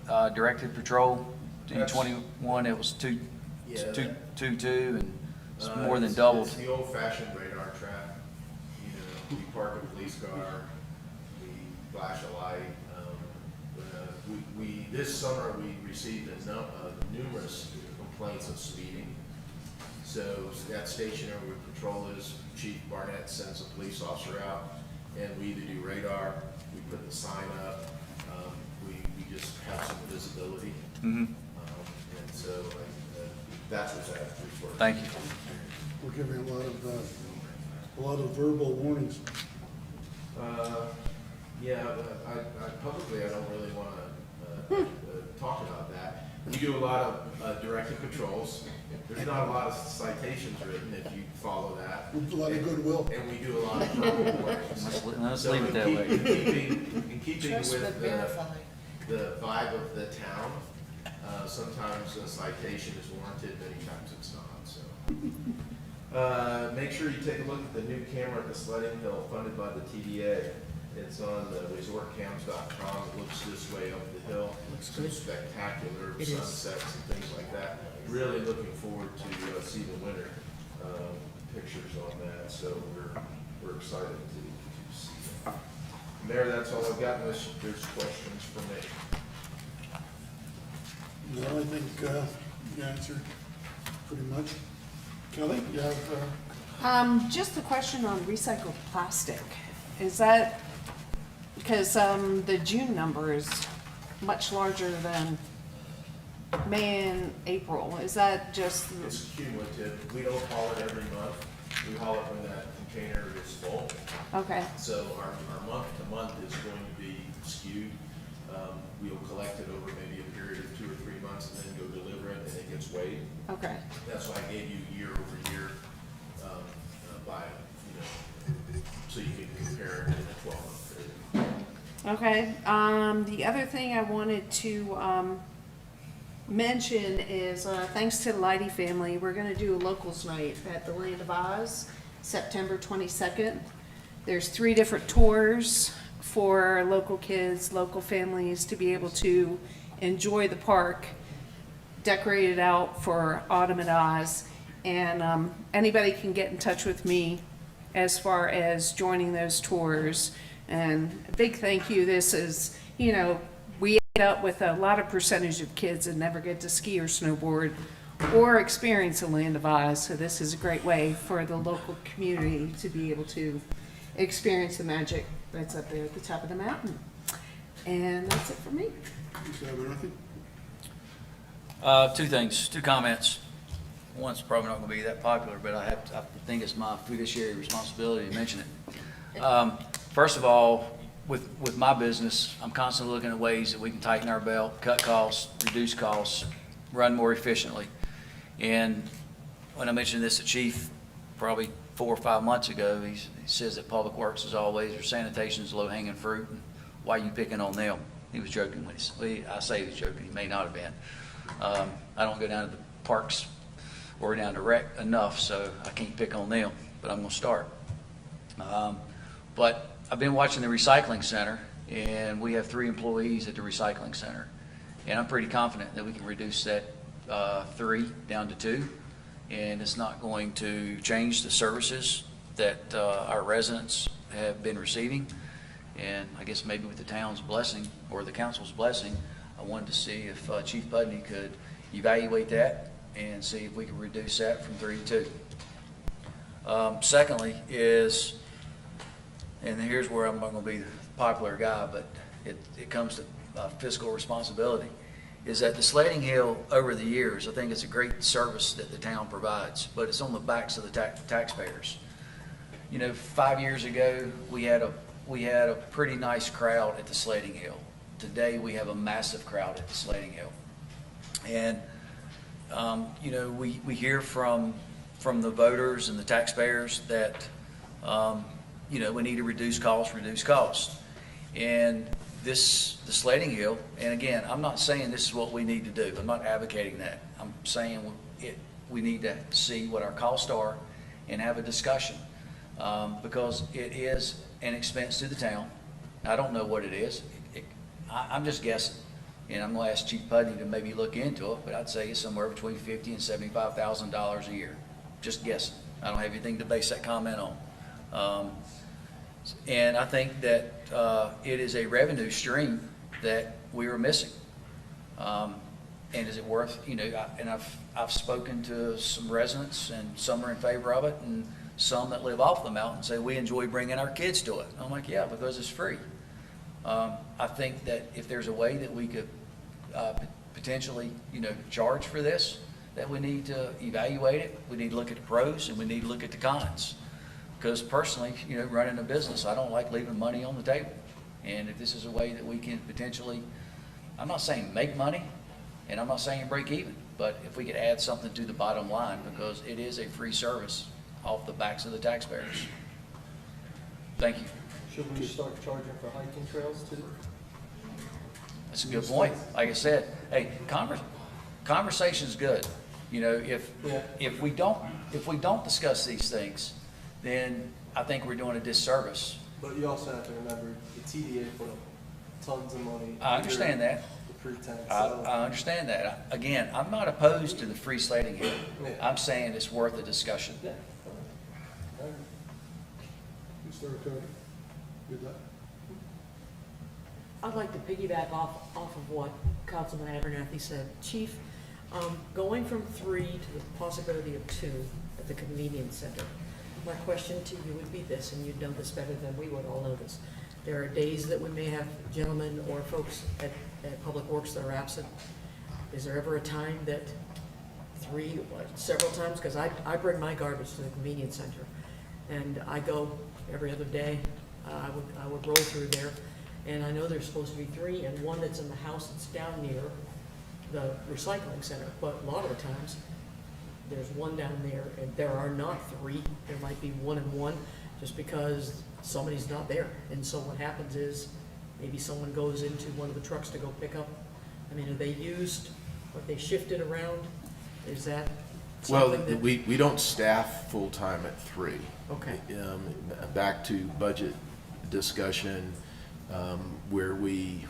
directed patrol? D21, it was 222 and it's more than doubled. It's the old-fashioned radar trap. You know, we park a police car, we flash a light. This summer we received numerous complaints of speeding. So that stationary patrol is, Chief Barnett sends a police officer out, and we either do radar, we put the sign up, we just have some visibility. And so that's what's that report. Thank you. We're giving a lot of verbal warnings. Yeah, I publicly, I don't really want to talk about that. We do a lot of directed patrols. There's not a lot of citations written if you follow that. A lot of goodwill. And we do a lot of verbal warnings. Let's leave it that way. In keeping with the vibe of the town, sometimes a citation is warranted, many times it's not. So, make sure you take a look at the new camera at the sledding hill funded by the TDA. It's on the resortcams.com. It looks this way up the hill. Some spectacular sunsets and things like that. Really looking forward to see the winter pictures on that. So we're excited to see that. Mayor, that's all I've got unless there's questions for me. No, I think you answered pretty much. Kelly, you have? Just a question on recycled plastic. Is that, because the June number is much larger than May and April. Is that just? It's cumulative. We don't haul it every month. We haul it when that container is full. Okay. So our month to month is going to be skewed. We'll collect it over maybe a period of 2 or 3 months and then go deliver it, and it gets weighed. Okay. That's why I gave you year over year by, so you can compare it in a 12-month period. Okay. The other thing I wanted to mention is thanks to the Leidy family, we're going to do a locals night at the Land of Oz, September 22nd. There's 3 different tours for local kids, local families to be able to enjoy the park, decorated out for Autumn at Oz. And anybody can get in touch with me as far as joining those tours. And a big thank you. This is, we end up with a lot of percentage of kids that never get to ski or snowboard or experience the Land of Oz. So this is a great way for the local community to be able to experience the magic that's up there at the top of the mountain. And that's it for me. Two things, 2 comments. One's probably not going to be that popular, but I think it's my fiduciary responsibility to mention it. First of all, with my business, I'm constantly looking at ways that we can tighten our belt, cut costs, reduce costs, run more efficiently. And when I mentioned this to Chief probably 4 or 5 months ago, he says that Public Works is always, or sanitation is low-hanging fruit, and why are you picking on them? He was joking when I say he was joking, he may not have been. I don't go down to the parks or down to rec enough, so I can't pick on them, but I'm going to start. But I've been watching the recycling center, and we have 3 employees at the recycling center. And I'm pretty confident that we can reduce that 3 down to 2. And it's not going to change the services that our residents have been receiving. And I guess maybe with the town's blessing, or the council's blessing, I wanted to see if Chief Pudney could evaluate that and see if we can reduce that from 3 to 2. Secondly is, and here's where I'm not going to be the popular guy, but it comes to fiscal responsibility, is that the sledding hill over the years, I think it's a great service that the town provides, but it's on the backs of the taxpayers. You know, 5 years ago, we had a pretty nice crowd at the sledding hill. Today, we have a massive crowd at the sledding hill. And, you know, we hear from the voters and the taxpayers that, you know, we need to reduce costs. And the sledding hill, and again, I'm not saying this is what we need to do. I'm not advocating that. I'm saying we need to see what our costs are and have a discussion, because it is an expense to the town. I don't know what it is. I'm just guessing, and I'm going to ask Chief Pudney to maybe look into it, but I'd say it's somewhere between $50,000 and $75,000 a year. Just guessing. I don't have anything to base that comment on. And I think that it is a revenue stream that we are missing. And is it worth, you know, and I've spoken to some residents, and some are in favor of it, and some that live off the mountain say we enjoy bringing our kids to it. I'm like, yeah, because it's free. I think that if there's a way that we could potentially, you know, charge for this, that we need to evaluate it. We need to look at the pros, and we need to look at the cons. Because personally, you know, running a business, I don't like leaving money on the table. And if this is a way that we can potentially, I'm not saying make money, and I'm not saying break even, but if we could add something to the bottom line, because it is a free service off the backs of the taxpayers. Thank you. Should we start charging for hiking trails too? That's a good point. Like I said, hey, conversation's good. You know, if we don't discuss these things, then I think we're doing a disservice. But you also have to remember the TDA put up tons of money. I understand that. The pretense. I understand that. Again, I'm not opposed to the free sledding hill. Yeah. I'm saying it's worth a discussion. Yeah. Mr. Attorney, good luck. I'd like to piggyback off of what Councilman Abernathy said. Chief, going from 3 to the possibility of 2 at the convenience center, my question to you would be this, and you'd know this better than we would all know this. There are days that we may have gentlemen or folks at Public Works that are absent. Is there ever a time that 3, several times? Because I bring my garbage to the convenience center, and I go every other day. I would roll through there, and I know there's supposed to be 3, and one that's in the house that's down near the recycling center. But a lot of the times, there's one down there, and there are not 3. There might be 1 and 1, just because somebody's not there. And so what happens is, maybe someone goes into one of the trucks to go pick up. I mean, are they used, are they shifted around? Is that something that? Well, we don't staff full-time at 3. Okay. Back to budget discussion, where we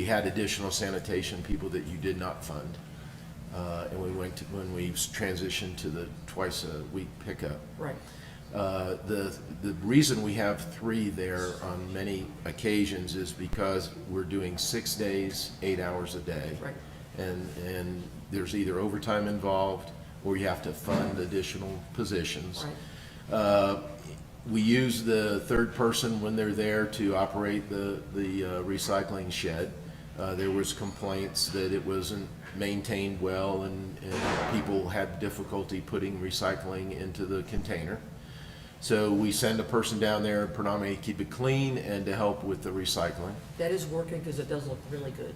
had additional sanitation people that you did not fund. And when we transitioned to the twice-a-week pickup. Right. The reason we have 3 there on many occasions is because we're doing 6 days, 8 hours a day. Right. And there's either overtime involved, or you have to fund additional positions. Right. We use the third person when they're there to operate the recycling shed. There was complaints that it wasn't maintained well, and people had difficulty putting recycling into the container. So we send a person down there predominantly to keep it clean and to help with the recycling. That is working because it does look really good.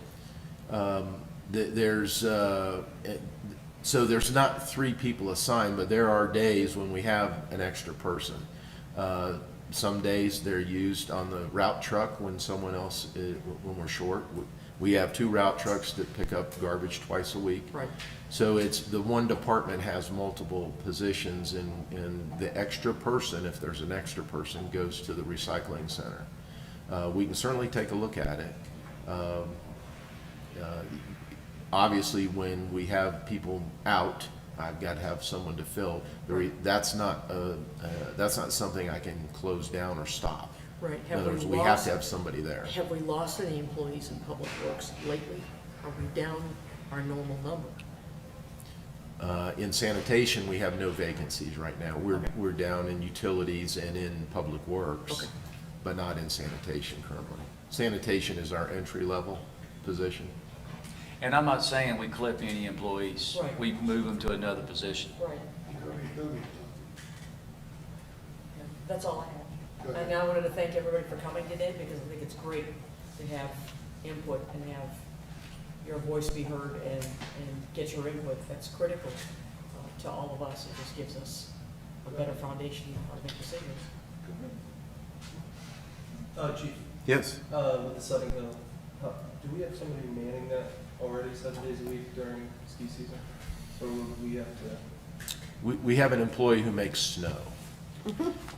So there's not 3 people assigned, but there are days when we have an extra person. Some days they're used on the route truck when someone else when we're short. We have 2 route trucks that pick up garbage twice a week. Right. So it's the one department has multiple positions, and the extra person, if there's an extra person, goes to the recycling center. We can certainly take a look at it. Obviously, when we have people out, I've got to have someone to fill. That's not something I can close down or stop. Right. In other words, we have to have somebody there. Have we lost any employees in Public Works lately? Are we down our normal number? In sanitation, we have no vacancies right now. We're down in utilities and in public works, but not in sanitation currently. Sanitation is our entry-level position. And I'm not saying we clip any employees. Right. We move them to another position. Right. That's all I have. Good. And I wanted to thank everybody for coming today because I think it's great to have input and have your voice be heard and get your input. That's critical to all of us. It just gives us a better foundation to make decisions. Chief, Yes. with the Southern Hill, do we have somebody manning that already 7 days a week during ski season? Or would we have to? We have an employee who makes snow.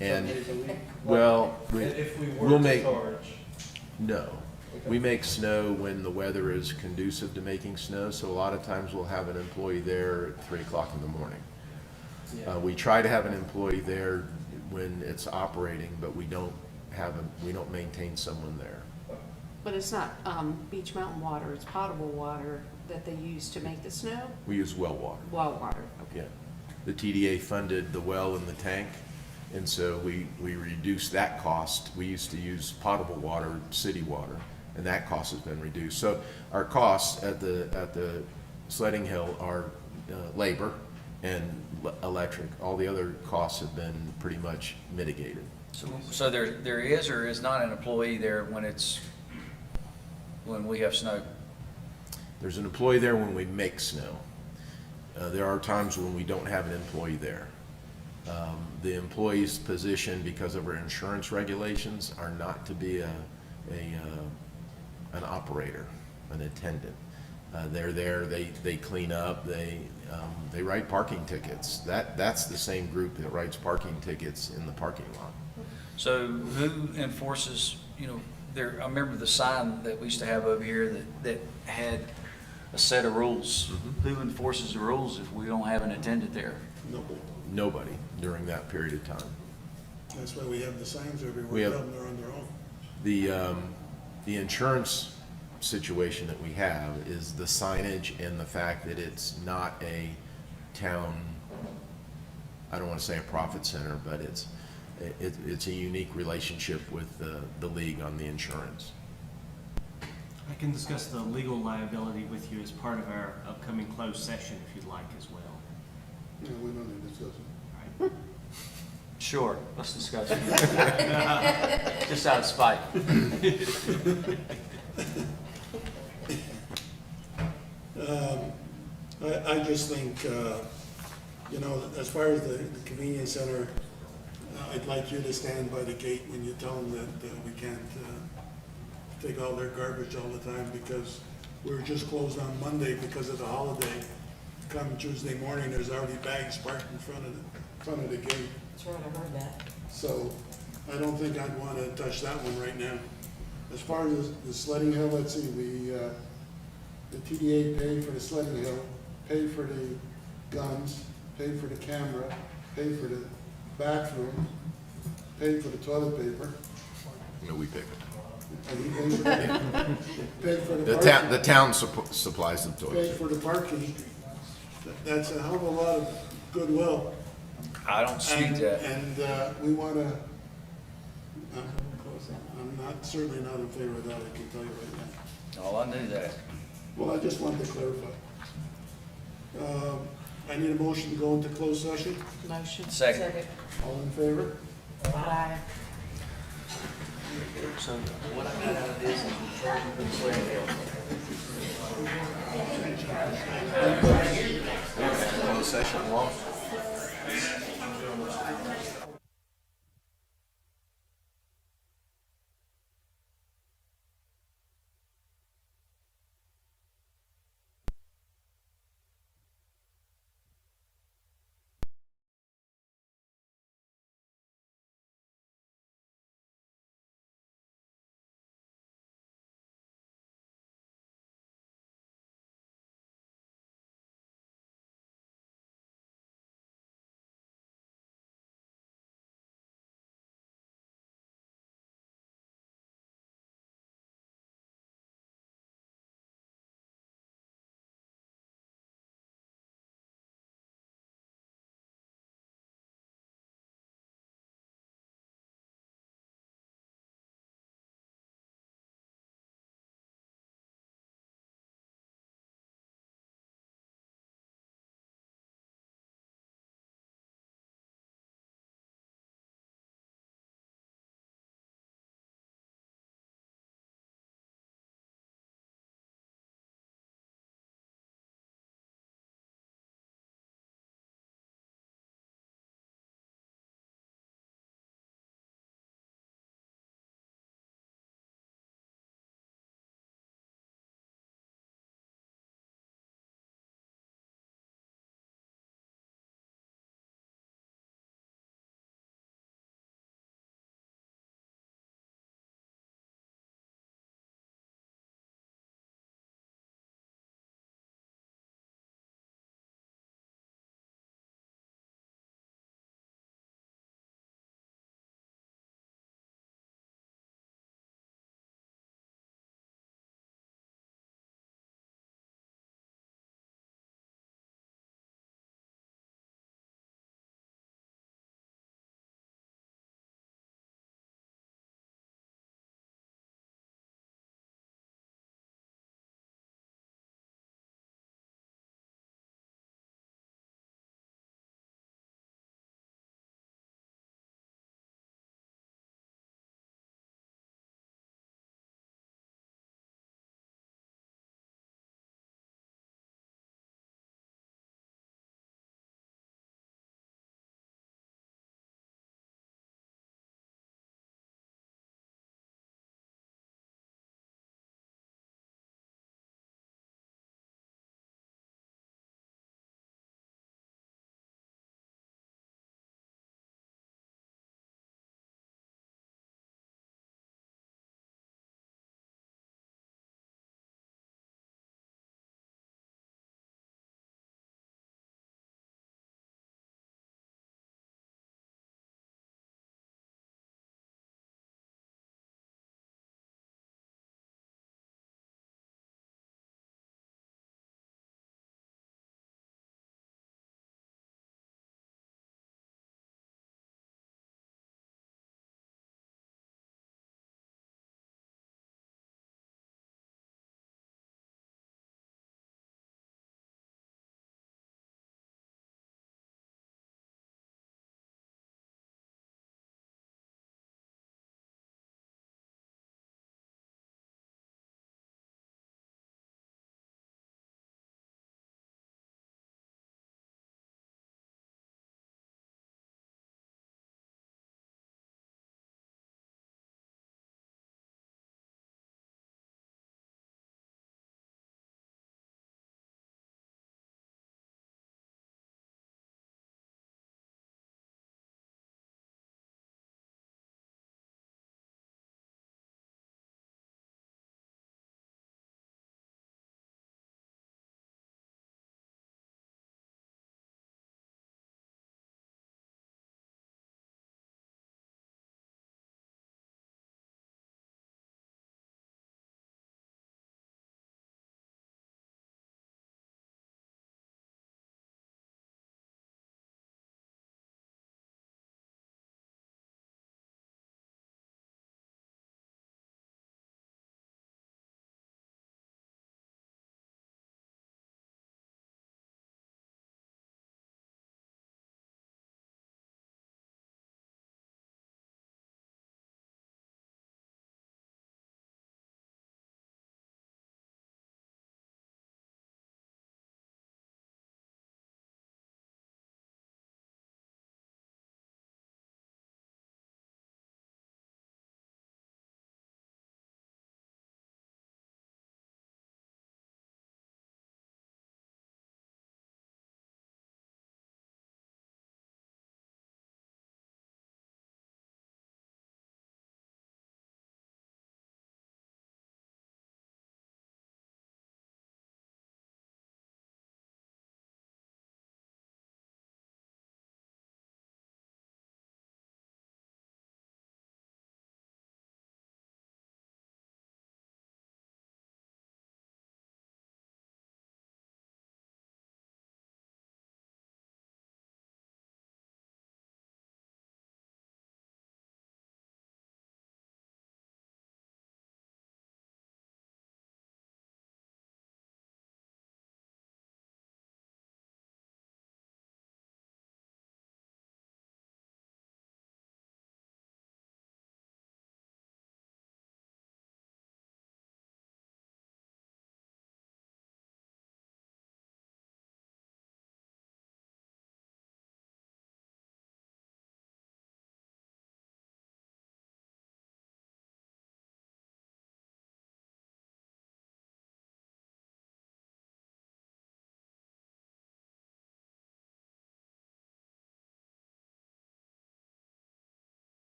And, 7 days a week? well, And if we were we'll to make, charge? no. Okay. We make snow when the weather is conducive to making snow, so a lot of times we'll have an employee there at 3 o'clock in the morning. Yeah. We try to have an employee there when it's operating, but we don't maintain someone there. But it's not Beach Mountain water, it's potable water that they use to make the snow? We use well water. Well water, okay. Yeah. The TDA funded the well and the tank, and so we reduced that cost. We used to use potable water, city water, and that cost has been reduced. So our costs at the Sledding Hill are labor and electric. All the other costs have been pretty much mitigated. So there is or is not an employee there when we have snow? There's an employee there when we make snow. There are times when we don't have an employee there. The employee's position, because of our insurance regulations, are not to be an operator, an attendant. They're there, they clean up, they write parking tickets. That's the same group that writes parking tickets in the parking lot. So who enforces, I remember the sign that we used to have over here that had a set of rules. Mm-hmm. Who enforces the rules if we don't have an attendant there? Nobody during that period of time. That's why we have the signs everywhere. We have- Tell them they're on their own. The insurance situation that we have is the signage and the fact that it's not a town, I don't want to say a profit center, but it's a unique relationship with the league on the insurance. I can discuss the legal liability with you as part of our upcoming closed session if you'd like as well. Yeah, we don't need to discuss it. Sure, let's discuss it. Just out of spite. I just think, as far as the convenience center, I'd like you to stand by the gate when you tell them that we can't take all their garbage all the time, because we were just closed on Monday because of the holiday. Come Tuesday morning, there's already bags parked in front of the gate. That's right, I heard that. So I don't think I'd want to touch that one right now. As far as the Sledding Hill, let's see, the TDA paid for the Sledding Hill, paid for the guns, paid for the camera, paid for the bathroom, paid for the toilet paper. No, we pay for And he paid for that. Paid for the it. parking. The town supplies the Paid toilet. for the parking. That's a hell of a lot of goodwill. I don't see that. And we want to, I'm certainly not in favor of that, I can tell you right now. Oh, I knew that. Well, I just wanted to clarify. I need a motion to go into closed session. Motion. Second. All in favor? Aye. So what I got out of this is the charge of the Closed session law.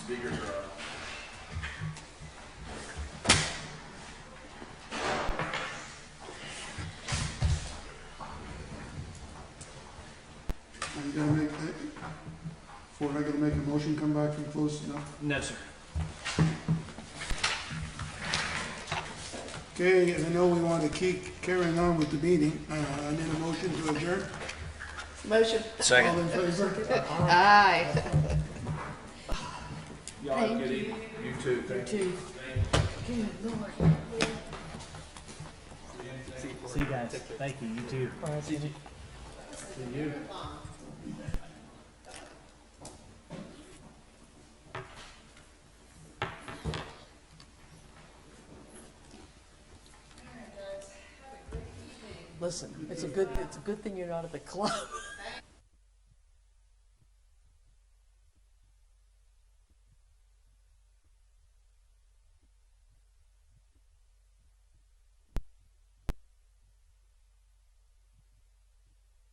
Speakers are up. Are you gonna make, Ford, I gotta make a motion, come back from close, no? No, sir. Okay, I know we want to keep carrying on with the meeting. I need a motion to adjourn. Motion. All in favor? Aye. Y'all have a good evening. You too. Thank you. Good Lord. See you guys. Thank you. You too. See you. Listen, it's a good thing you're not at the club.